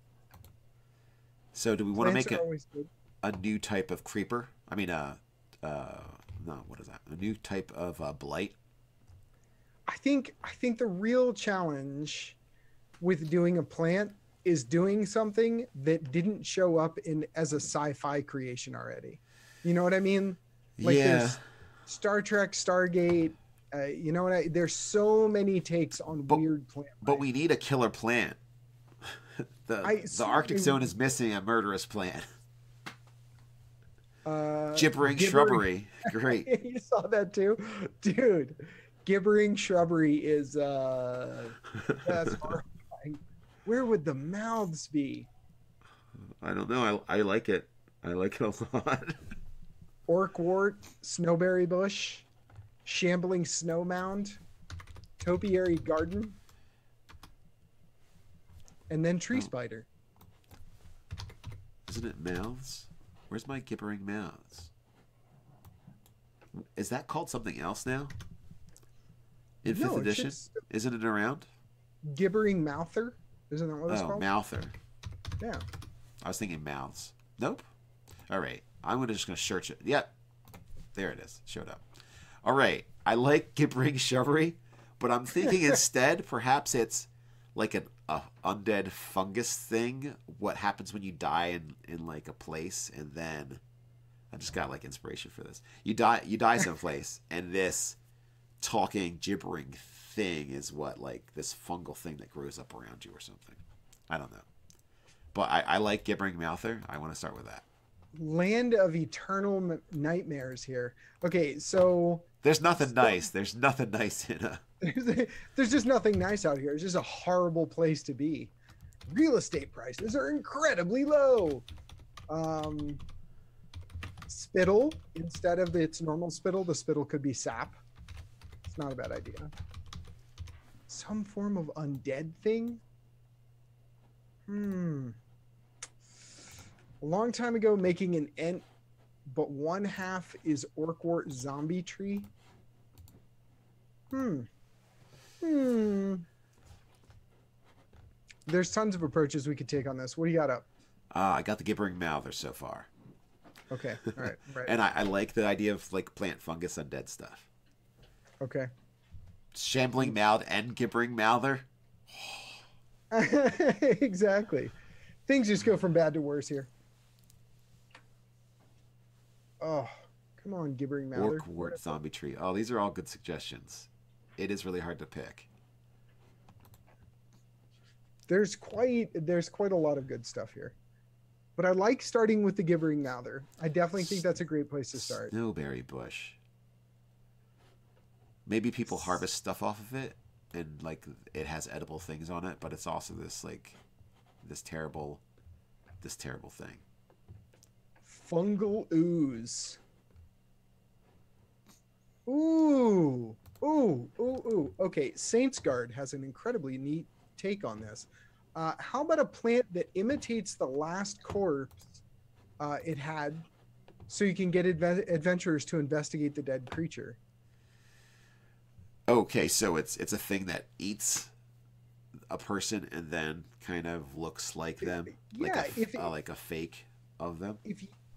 So do we want to make Plants a new type of creeper? I mean, no, what is that? A new type of blight? I think the real challenge with doing a plant is doing something that didn't show up in as a sci-fi creation already. You know what I mean? Like there's Star Trek, Stargate. You know what? There's so many takes on weird plant life. But we need a killer plant. The Arctic zone is missing a murderous plant. Gibbering shrubbery. Great. You saw that too, dude. Gibbering shrubbery is that's horrifying. Where would the mouths be? I don't know. I like it. I like it a lot. Orkwort, snowberry bush, shambling snow mound, topiary garden, and then tree spider. Isn't it mouths? Where's my gibbering mouths? Is that called something else now? In 5th edition? Isn't it around? Gibbering mouther? Isn't that what it's called? Oh, mouther. Yeah. I was thinking mouths. Nope. All right. I'm just going to search it. Yep. There it is. Showed up. All right. I like gibbering shrubbery, but I'm thinking instead perhaps it's like an undead fungus thing. What happens when you die in like a place, and then I just got like inspiration for this. You die someplace, and this talking gibbering thing is what, like this fungal thing that grows up around you or something. I don't know, but I like gibbering mouther. I want to start with that. Land of eternal nightmares here. Okay, so there's nothing nice. There's nothing nice in a. There's just nothing nice out here. It's just a horrible place to be. Real estate prices are incredibly low. Spittle instead of its normal spittle. The spittle could be sap. It's not a bad idea. Some form of undead thing. A long time ago, making an ent, but one half is Orkwort zombie tree. There's tons of approaches we could take on this. What do you got up? I got the gibbering mouther so far. Okay, all right. Right. And I like the idea of like plant fungus undead stuff. Okay. Shambling mouth and gibbering mouther. Exactly. Things just go from bad to worse here. Oh, come on, gibbering mouther. Orkwort zombie tree. Oh, these are all good suggestions. It is really hard to pick. There's quite a lot of good stuff here. But I like starting with the gibbering mouther. I definitely think that's a great place to start. Snowberry bush. Maybe people harvest stuff off of it, and like it has edible things on it, but it's also this like this terrible thing. Fungal ooze. Ooh. Ooh. Ooh. Ooh. Okay. Saints Guard has an incredibly neat take on this. How about a plant that imitates the last corpse it had, so you can get adventurers to investigate the dead creature? Okay, so it's a thing that eats a person and then kind of looks like them, Yeah, like a fake of them.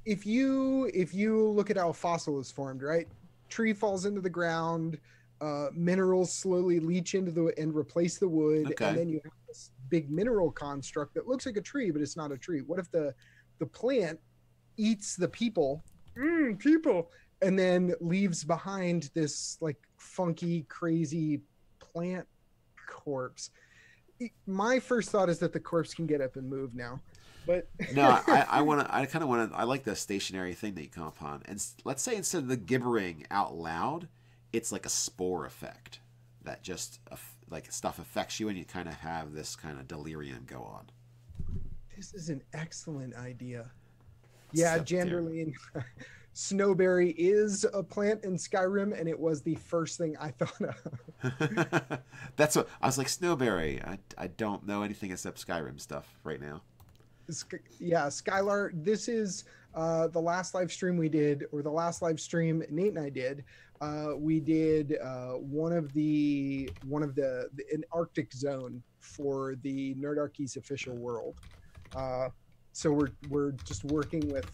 If you look at how a fossil is formed, right? Tree falls into the ground, minerals slowly leach into and replace the wood, Okay. and then you have this big mineral construct that looks like a tree, but it's not a tree. What if the plant eats the people, and then leaves behind this like funky, crazy plant corpse? My first thought is that the corpse can get up and move now, but No, I like the stationary thing that you come upon. And let's say instead of the gibbering out loud, it's like a spore effect that just like stuff affects you and you kind of have this kind of delirium go on. this is an excellent idea. Yeah, Stuff there. Janderline. Snowberry is a plant in Skyrim, and it was the first thing I thought of. That's what I was like. Snowberry. I don't know anything except Skyrim stuff right now. Yeah, Skylar. This is the last live stream we did, or the last live stream Nate and I did. We did one of an Arctic zone for the Nerdarchy's official world. So we're just working with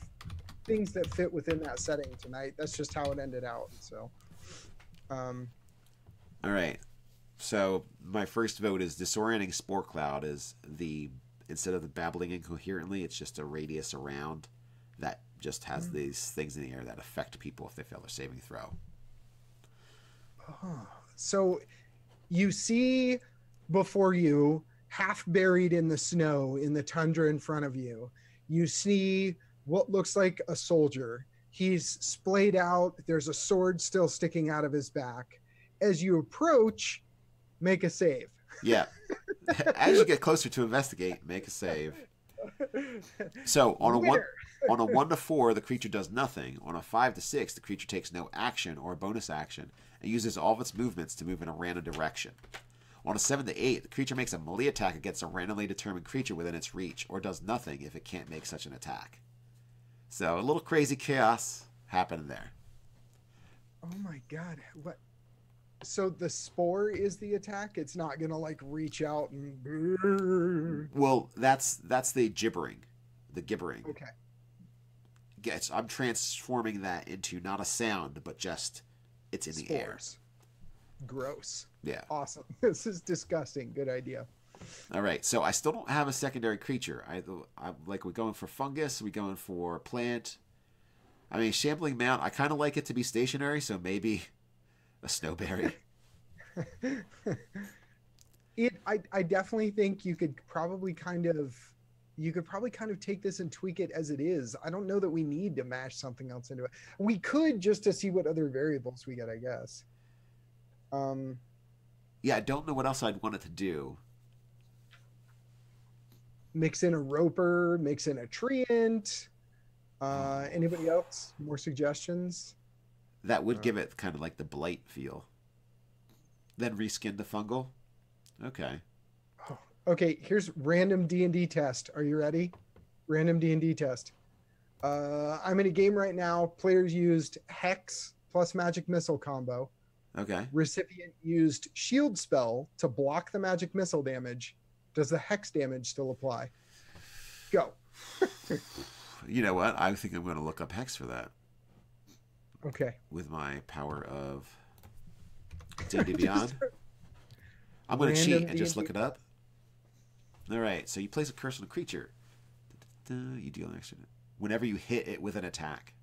things that fit within that setting tonight. That's just how it ended out. So, All right. So my first vote is disorienting spore cloud. Is the instead of the babbling incoherently, it's just a radius around that just has these things in the air that affect people if they fail their saving throw. so you see before you, half buried in the snow in the tundra in front of you, you see what looks like a soldier. He's splayed out. There's a sword still sticking out of his back. As you approach, make a save. Yeah. As you get closer to investigate, make a save. So on a 1 to 4, the creature does nothing. On a 5 to 6, the creature takes no action or bonus action and uses all of its movements to move in a random direction. On a 7 to 8, the creature makes a melee attack against a randomly determined creature within its reach, or does nothing if it can't make such an attack. So a little crazy chaos happening there. Oh my god. What? So the spore is the attack? It's not gonna like reach out and Well, that's the gibbering. The gibbering. Okay. Yes, I'm transforming that into not a sound, but just it's in the air. Spores. Gross. Yeah. Awesome. This is disgusting. Good idea. All right. So I still don't have a secondary creature. I'm like, we going for fungus? We going for plant? I mean, shambling mount. I kind of like it to be stationary, so maybe a snowberry. I definitely think you could probably kind of take this and tweak it as it is. I don't know that we need to mash something else into it. We could, just to see what other variables we get, I guess. Yeah, I don't know what else I'd want it to do. Mix in a roper, mix in a treant. Anybody else? More suggestions? That would give it kind of like the blight feel. Then reskin the fungal. Okay. Oh, okay, here's random D&D test. Are you ready? Random D&D test. I'm in a game right now. Players used Hex plus Magic Missile combo. Okay. Recipient used Shield spell to block the magic missile damage. Does the Hex damage still apply? Go. You know what? I think I'm going to look up Hex for that. Okay. With my power of D&D Beyond. I'm going to cheat and just look it up. All right. So you place a curse on a creature. You deal an extra whenever you hit it with an attack.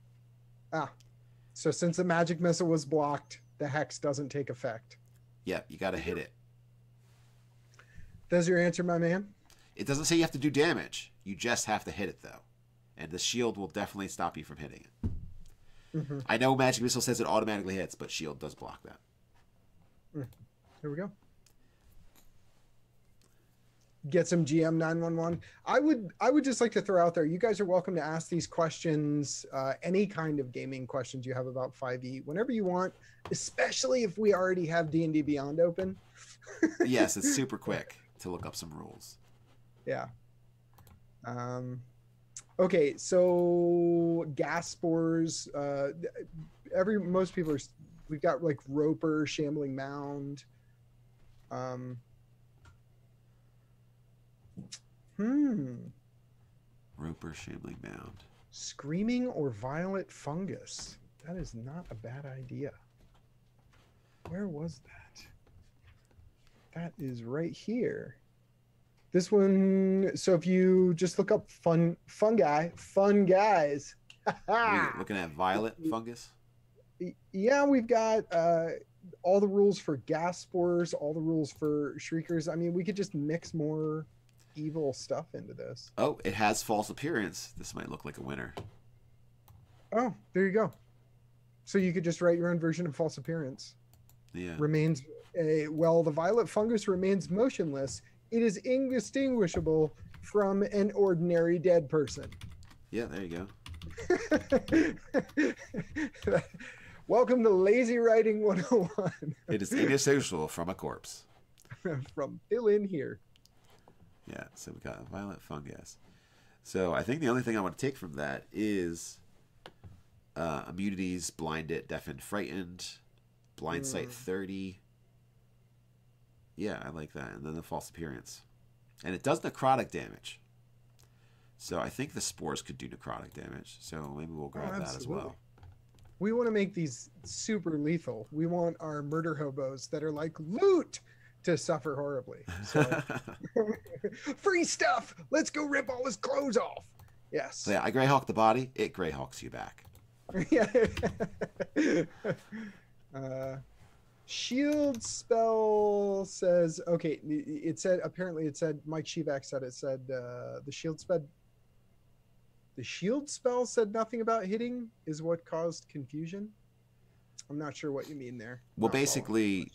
So since the magic missile was blocked, the Hex doesn't take effect. Yep, you got to hit it. That's your answer, my man? It doesn't say you have to do damage. You just have to hit it, though. and the shield will definitely stop you from hitting it. Mm-hmm. I know Magic Missile says it automatically hits, but shield does block that. Here we go. Get some GM 911. I would just like to throw out there, you guys are welcome to ask these questions, any kind of gaming questions you have about 5e whenever you want, especially if we already have D&D Beyond open. Yes, it's super quick to look up some rules. Yeah. Okay, so gas spores. Most people are. We've got like Roper, Shambling Mound. Roper, Shambling Mound. Screaming or Violet Fungus. That is not a bad idea. Where was that? That is right here. This one, so if you just look up fun guys. We're looking at Violet Fungus? Yeah, we've got all the rules for gas spores, all the rules for shriekers. I mean, we could just mix more evil stuff into this. Oh, it has false appearance. This might look like a winner. Oh, there you go. So you could just write your own version of false appearance. Yeah. Remains, well, the violet fungus remains motionless. It is indistinguishable from an ordinary dead person. Yeah, there you go. Welcome to Lazy Writing 101. It is indistinguishable from a corpse. From fill in here. Yeah, so we got violet fungus. So I think the only thing I want to take from that is immunities, blinded, deafened, frightened, blind sight 30. Yeah, I like that. And then the false appearance. And it does necrotic damage. So I think the spores could do necrotic damage. So maybe we'll grab that as well. We want to make these super lethal. We want our murder hobos that are like loot to suffer horribly. So free stuff. Let's go rip all his clothes off. Yes. So yeah, I Greyhawk the body. It Greyhawks you back. Yeah. Shield spell says, okay, it said, apparently it said, Mike Shivak said, it said the shield spell said nothing about hitting is what caused confusion. I'm not sure what you mean there. Well, basically,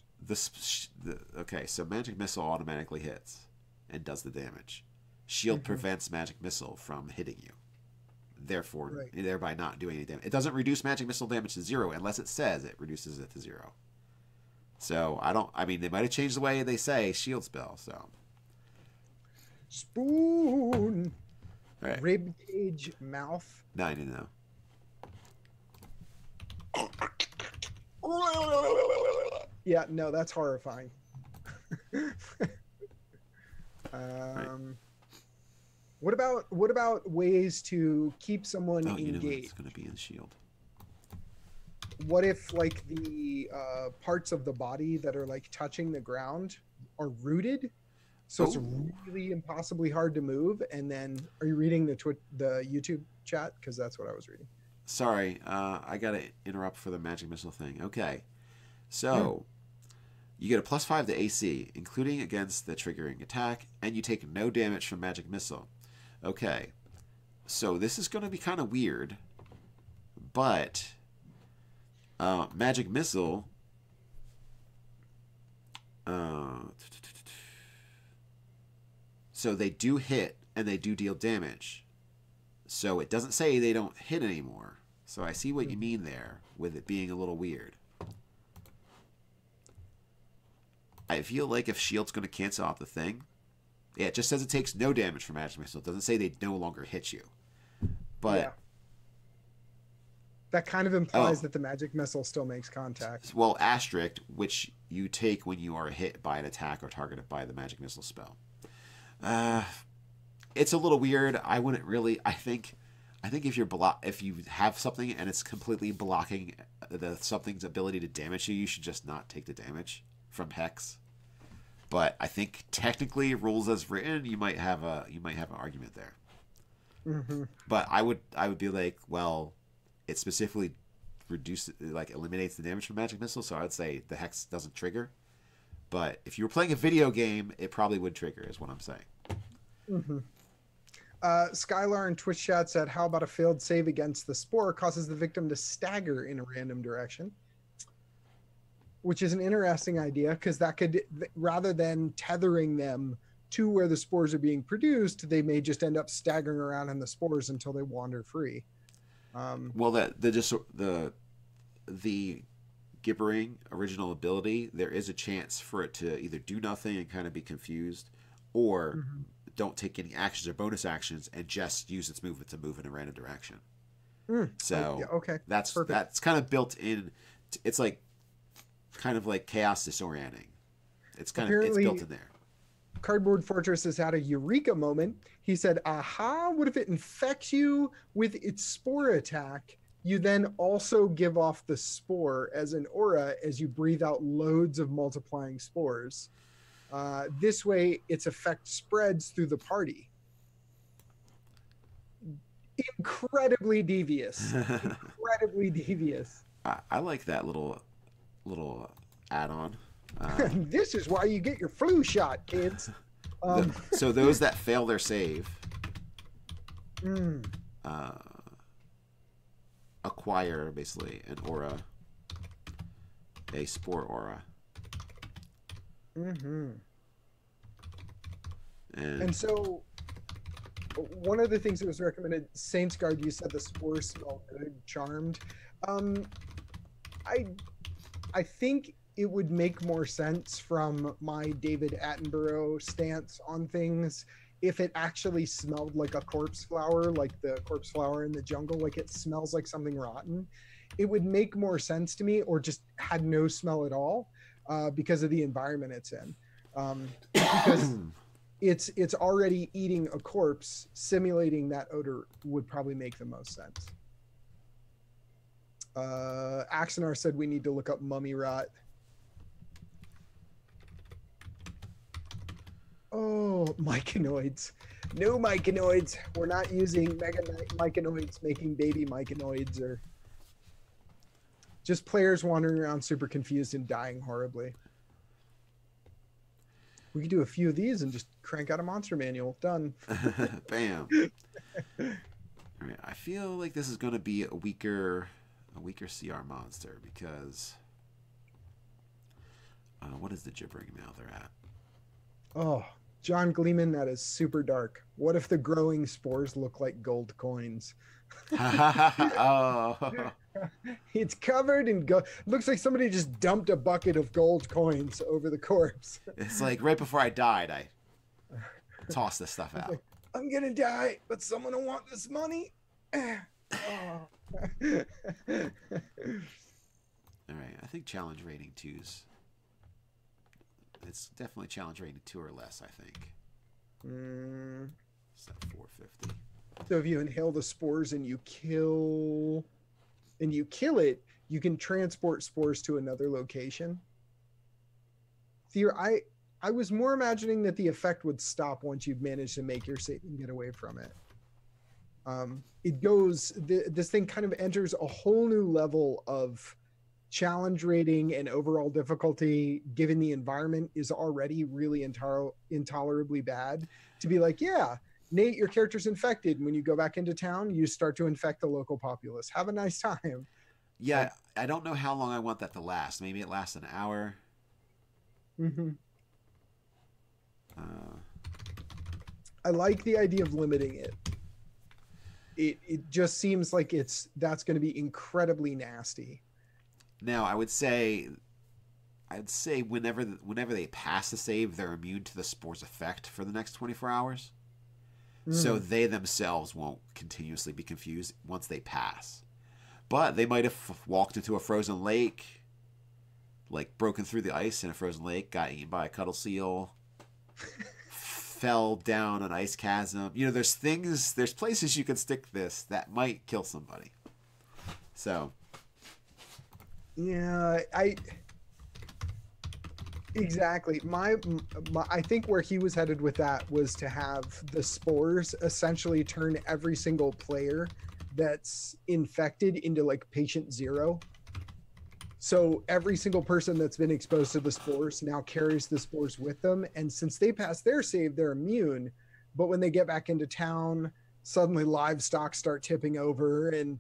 okay, so magic missile automatically hits and does the damage. Shield prevents magic missile from hitting you. Therefore, thereby not doing any damage. It doesn't reduce magic missile damage to 0 unless it says it reduces it to 0. So I mean, they might have changed the way they say shield spell. So spoon, right. Rib cage, mouth. No, I didn't know. Yeah, no, that's horrifying. Right. What about ways to keep someone engaged? You know it's going to be in shield. What if like the parts of the body that are like touching the ground are rooted, so it's really impossibly hard to move? And then, are you reading the YouTube chat? Because that's what I was reading. Sorry, I gotta interrupt for the magic missile thing. Okay, so you get a +5 to AC, including against the triggering attack, and you take no damage from magic missile. Okay, so this is going to be kind of weird, but magic missile. So they do hit and they do deal damage. So it doesn't say they don't hit anymore. So I see what you mean there with it being a little weird. I feel like if shield's going to cancel out the thing, yeah, it just says it takes no damage from magic missile. It doesn't say they no longer hit you. But that kind of implies that the magic missile still makes contact. Well, asterisk, which you take when you are hit by an attack or targeted by the magic missile spell. It's a little weird. I wouldn't really. I think if you have something and it's completely blocking something's ability to damage you, you should just not take the damage from hex. But I think technically, rules as written, you might have an argument there. But I would be like, well, it specifically eliminates the damage from magic missile, so I would say the hex doesn't trigger. But if you were playing a video game, it probably would trigger, is what I'm saying. Skylar in Twitch chat said, how about a failed save against the spore causes the victim to stagger in a random direction? Which is an interesting idea, because that could, rather than tethering them to where the spores are being produced, they may just end up staggering around in the spores until they wander free. Well, the gibbering original ability, there is a chance for it to either do nothing and kind of be confused, or don't take any actions or bonus actions and just use its movement to move in a random direction. So yeah, okay, that's perfect. That's kind of built in. It's like kind of like chaos disorienting. It's kind of it's built in there. Cardboard Fortress has had a eureka moment. He said, aha, what if it infects you with its spore attack? You then also give off the spore as an aura as you breathe out loads of multiplying spores. This way, its effect spreads through the party. Incredibly devious. Incredibly devious. I like that little add-on. This is why you get your flu shot, kids. So those that fail their save acquire basically an aura, a spore aura. And so one of the things that was recommended, Saints Guard, you said the spores smell good, charmed. I think it would make more sense from my David Attenborough stance on things if it actually smelled like a corpse flower, like the corpse flower in the jungle, like it smells like something rotten. It would make more sense to me, or just had no smell at all, because of the environment it's in. Because it's already eating a corpse, simulating that odor would probably make the most sense. Axonar said we need to look up mummy rot. Oh, myconoids. No myconoids. We're not using mega myconoids making baby myconoids, or just players wandering around super confused and dying horribly. We could do a few of these and just crank out a monster manual. Done. Bam. All right, I feel like this is going to be a weaker CR monster, because what is the gibbering mouth they're at? Oh, John Gleeman, that is super dark. What if the growing spores look like gold coins? Oh. It's covered in gold. Looks like somebody just dumped a bucket of gold coins over the corpse. It's like right before I died, I tossed this stuff out. Like, I'm gonna die, but someone will want this money. Oh. All right, I think challenge rating 2's. It's definitely challenge rating 2 or less, I think. It's at 450. So if you inhale the spores and you kill it, you can transport spores to another location. I was more imagining that the effect would stop once you've managed to make your save and get away from it. This thing kind of enters a whole new level of challenge rating and overall difficulty, given the environment is already really intolerably bad, to be like, yeah, Nate, your character's infected. When you go back into town, you start to infect the local populace. Have a nice time. Yeah, I don't know how long I want that to last. Maybe it lasts an hour. I like the idea of limiting it. It just seems like that's going to be incredibly nasty. Now, I would say whenever they pass the save, they're immune to the spore's effect for the next 24 hours. So they themselves won't continuously be confused once they pass. But they might have walked into a frozen lake, like broken through the ice in a frozen lake, got eaten by a cuttleseal, fell down an ice chasm. You know, there's places you can stick this that might kill somebody. So, yeah, exactly. I think where he was headed with that was to have the spores essentially turn every single player that's infected into like patient zero. So every single person that's been exposed to the spores now carries the spores with them, and since they pass their save, they're immune. but when they get back into town, suddenly livestock start tipping over, and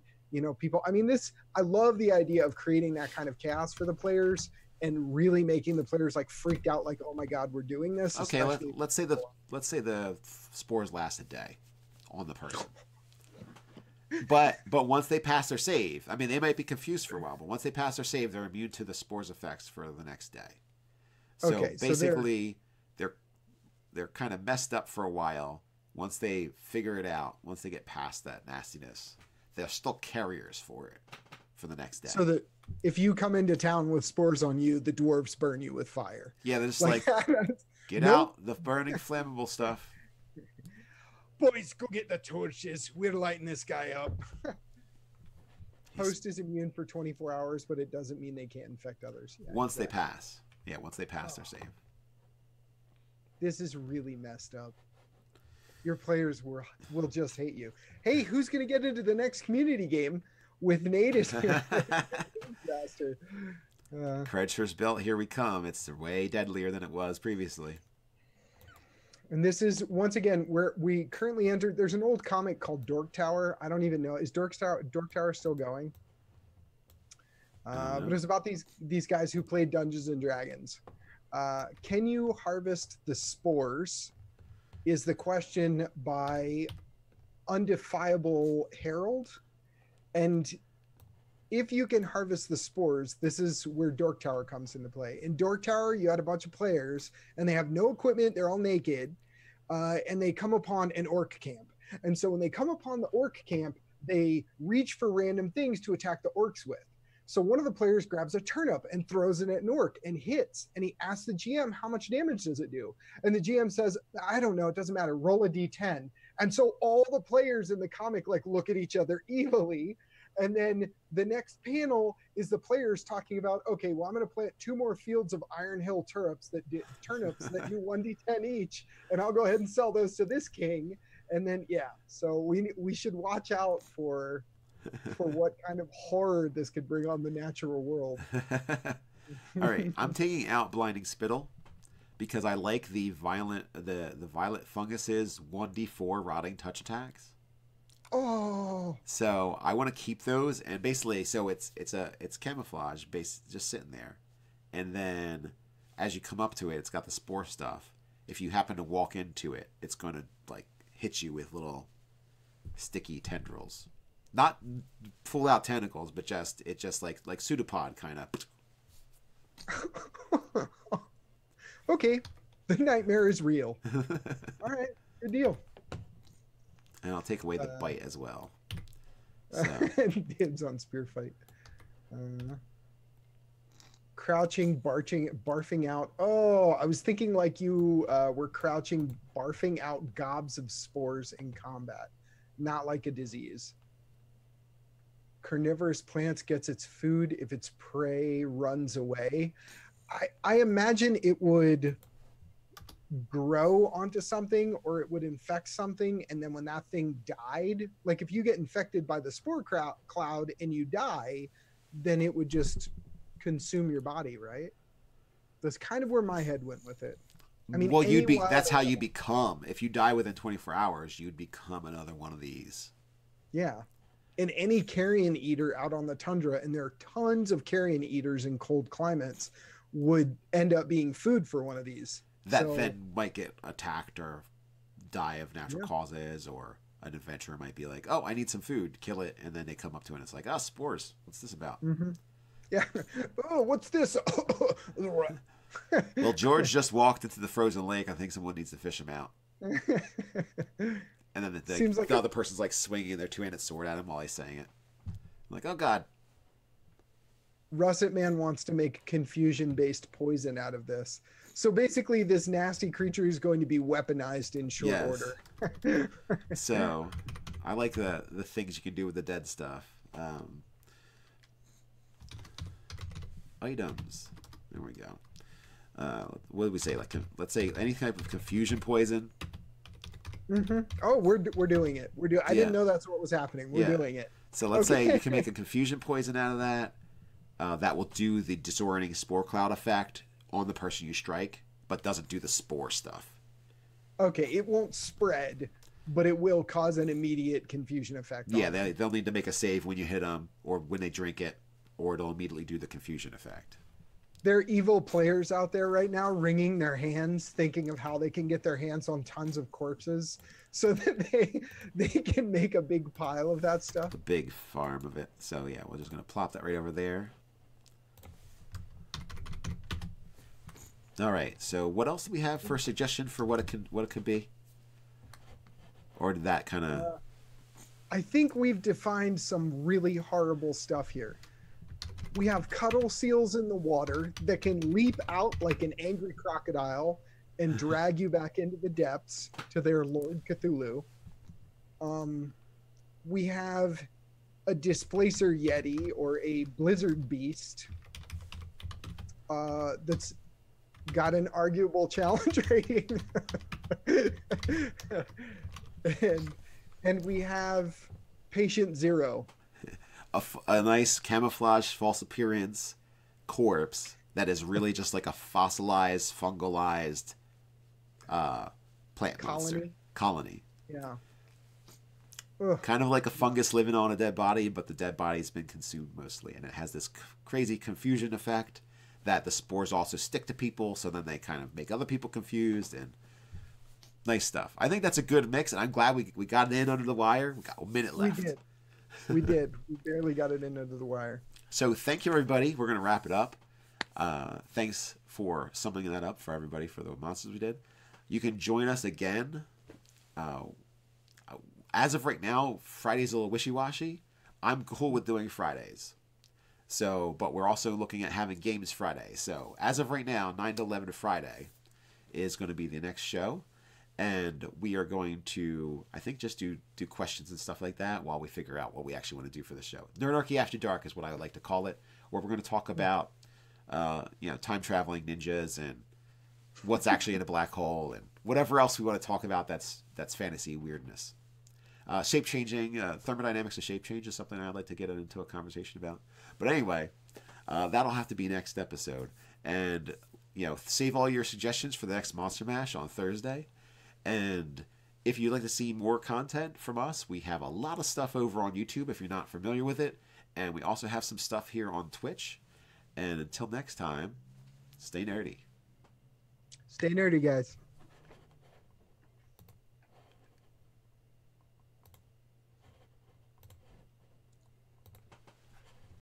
people. I mean, I love the idea of creating that kind of chaos for the players and really making the players like freaked out, like, oh my god, we're doing this. Okay, let's say the spores last a day on the person. But once they pass their save, I mean, they might be confused for a while, but once they pass their save, they're immune to the spores effects for the next day. So basically, they're kind of messed up for a while. Once they figure it out, once they get past that nastiness, they're still carriers for it for the next day. So that if you come into town with spores on you, the dwarves burn you with fire. Yeah, they're just like get out the burning flammable stuff. Boys, go get the torches. We're lighting this guy up. Host is immune for 24 hours, but it doesn't mean they can't infect others. Yeah, once they pass. Yeah, once they pass their save. This is really messed up. Your players will just hate you. Hey, who's going to get into the next community game with Nate as disaster? Kredscher's belt, here we come. It's way deadlier than it was previously. And this is, once again, where we currently entered. There's an old comic called Dork Tower. I don't even know. Is Dork Tower still going? But it was about these guys who played Dungeons and Dragons. Can you harvest the spores? Is the question by Undefiable Herald. And if you can harvest the spores, this is where Dork Tower comes into play. In Dork Tower, you had a bunch of players, and they have no equipment. They're all naked, and they come upon an orc camp. And so when they come upon the orc camp, they reach for random things to attack the orcs with. So one of the players grabs a turnip and throws it at an orc and hits. And he asks the GM, how much damage does it do? And the GM says, I don't know. It doesn't matter. Roll a D10. And so all the players in the comic like look at each other evilly. And then the next panel is the players talking about, okay, well, I'm going to plant 2 more fields of Iron Hill turnips that do 1d10 each. And I'll go ahead and sell those to this king. And then, yeah, so we should watch out for what kind of horror this could bring on the natural world. All right, I'm taking out Blinding Spittle because I like the violet fungus's 1d4 rotting touch attacks. Oh. So I want to keep those, and basically, so it's camouflage, just sitting there, and then as you come up to it, it's got the spore stuff. If you happen to walk into it, it's going to like hit you with little sticky tendrils. Not full out tentacles, but just like pseudopod kind of. Okay, the nightmare is real. All right, good deal. And I'll take away the bite as well. So. Dibs on spear fight. Crouching, barfing out. Oh, I was thinking like you were crouching, barfing out gobs of spores in combat, not like a disease. Carnivorous plants gets its food if its prey runs away. I imagine it would grow onto something or it would infect something, and then when that thing died, like if you get infected by the spore cloud and you die, then it would just consume your body, right? That's kind of where my head went with it. I mean, well, that's how you become. If you die within 24 hours, you'd become another one of these. Yeah. And any carrion eater out on the tundra, and there are tons of carrion eaters in cold climates, would end up being food for one of these. That then might get attacked or die of natural causes, or an adventurer might be like, oh, I need some food, kill it, and then they come up to it and it's like, oh, spores. What's this about? Mm-hmm. Yeah. Oh, what's this? Well, George just walked into the frozen lake. I think someone needs to fish him out. And then the other person's like swinging their 2-handed sword at him while he's saying it. I'm like, oh God. Russet Man wants to make confusion-based poison out of this. So basically, this nasty creature is going to be weaponized in short order. So, I like the things you can do with the dead stuff. Items. There we go. What did we say? Like, let's say any type of confusion poison. Mm-hmm. Oh, we're doing it. I didn't know that's what was happening. We're doing it. So let's say you can make a confusion poison out of that. That will do the disorienting spore cloud effect on the person you strike, but doesn't do the spore stuff. Okay, it won't spread, but it will cause an immediate confusion effect. Yeah, they'll need to make a save when you hit them, or when they drink it, or it'll immediately do the confusion effect. There are evil players out there right now wringing their hands, thinking of how they can get their hands on tons of corpses so that they can make a big pile of that stuff. A big farm of it. So yeah, we're just gonna plop that right over there. All right. So what else do we have for a suggestion for what it could be? Or did that kind of? I think we've defined some really horrible stuff here. We have cuddle seals in the water that can leap out like an angry crocodile and drag you back into the depths to their Lord Cthulhu. We have a displacer yeti or a blizzard beast that's got an arguable challenge rating. and we have patient zero. A nice camouflage false appearance corpse that is really just like a fossilized, fungalized plant monster colony. Yeah. Kind of like a fungus living on a dead body, but the dead body's been consumed mostly, and it has this crazy confusion effect that the spores also stick to people, so then they kind of make other people confused, and nice stuff. I think that's a good mix, and I'm glad we got it in under the wire. We got a minute left. We did. We barely got it in under the wire. So thank you, everybody. We're going to wrap it up. Thanks for summing that up for everybody for the monsters we did. You can join us again. As of right now, Friday's a little wishy-washy. I'm cool with doing Fridays. So, but we're also looking at having games Friday. So as of right now, 9 to 11 Friday is going to be the next show. And we are going to, I think, just do questions and stuff like that while we figure out what we actually want to do for the show. Nerdarchy After Dark is what I would like to call it, where we're going to talk about, time traveling ninjas and what's actually in a black hole and whatever else we want to talk about that's fantasy weirdness. Shape changing, thermodynamics of shape change is something I'd like to get into a conversation about. But anyway, that'll have to be next episode. And, save all your suggestions for the next Monster Mash on Thursday. And if you'd like to see more content from us, we have a lot of stuff over on YouTube if you're not familiar with it. And we also have some stuff here on Twitch. And until next time, stay nerdy. Stay nerdy, guys.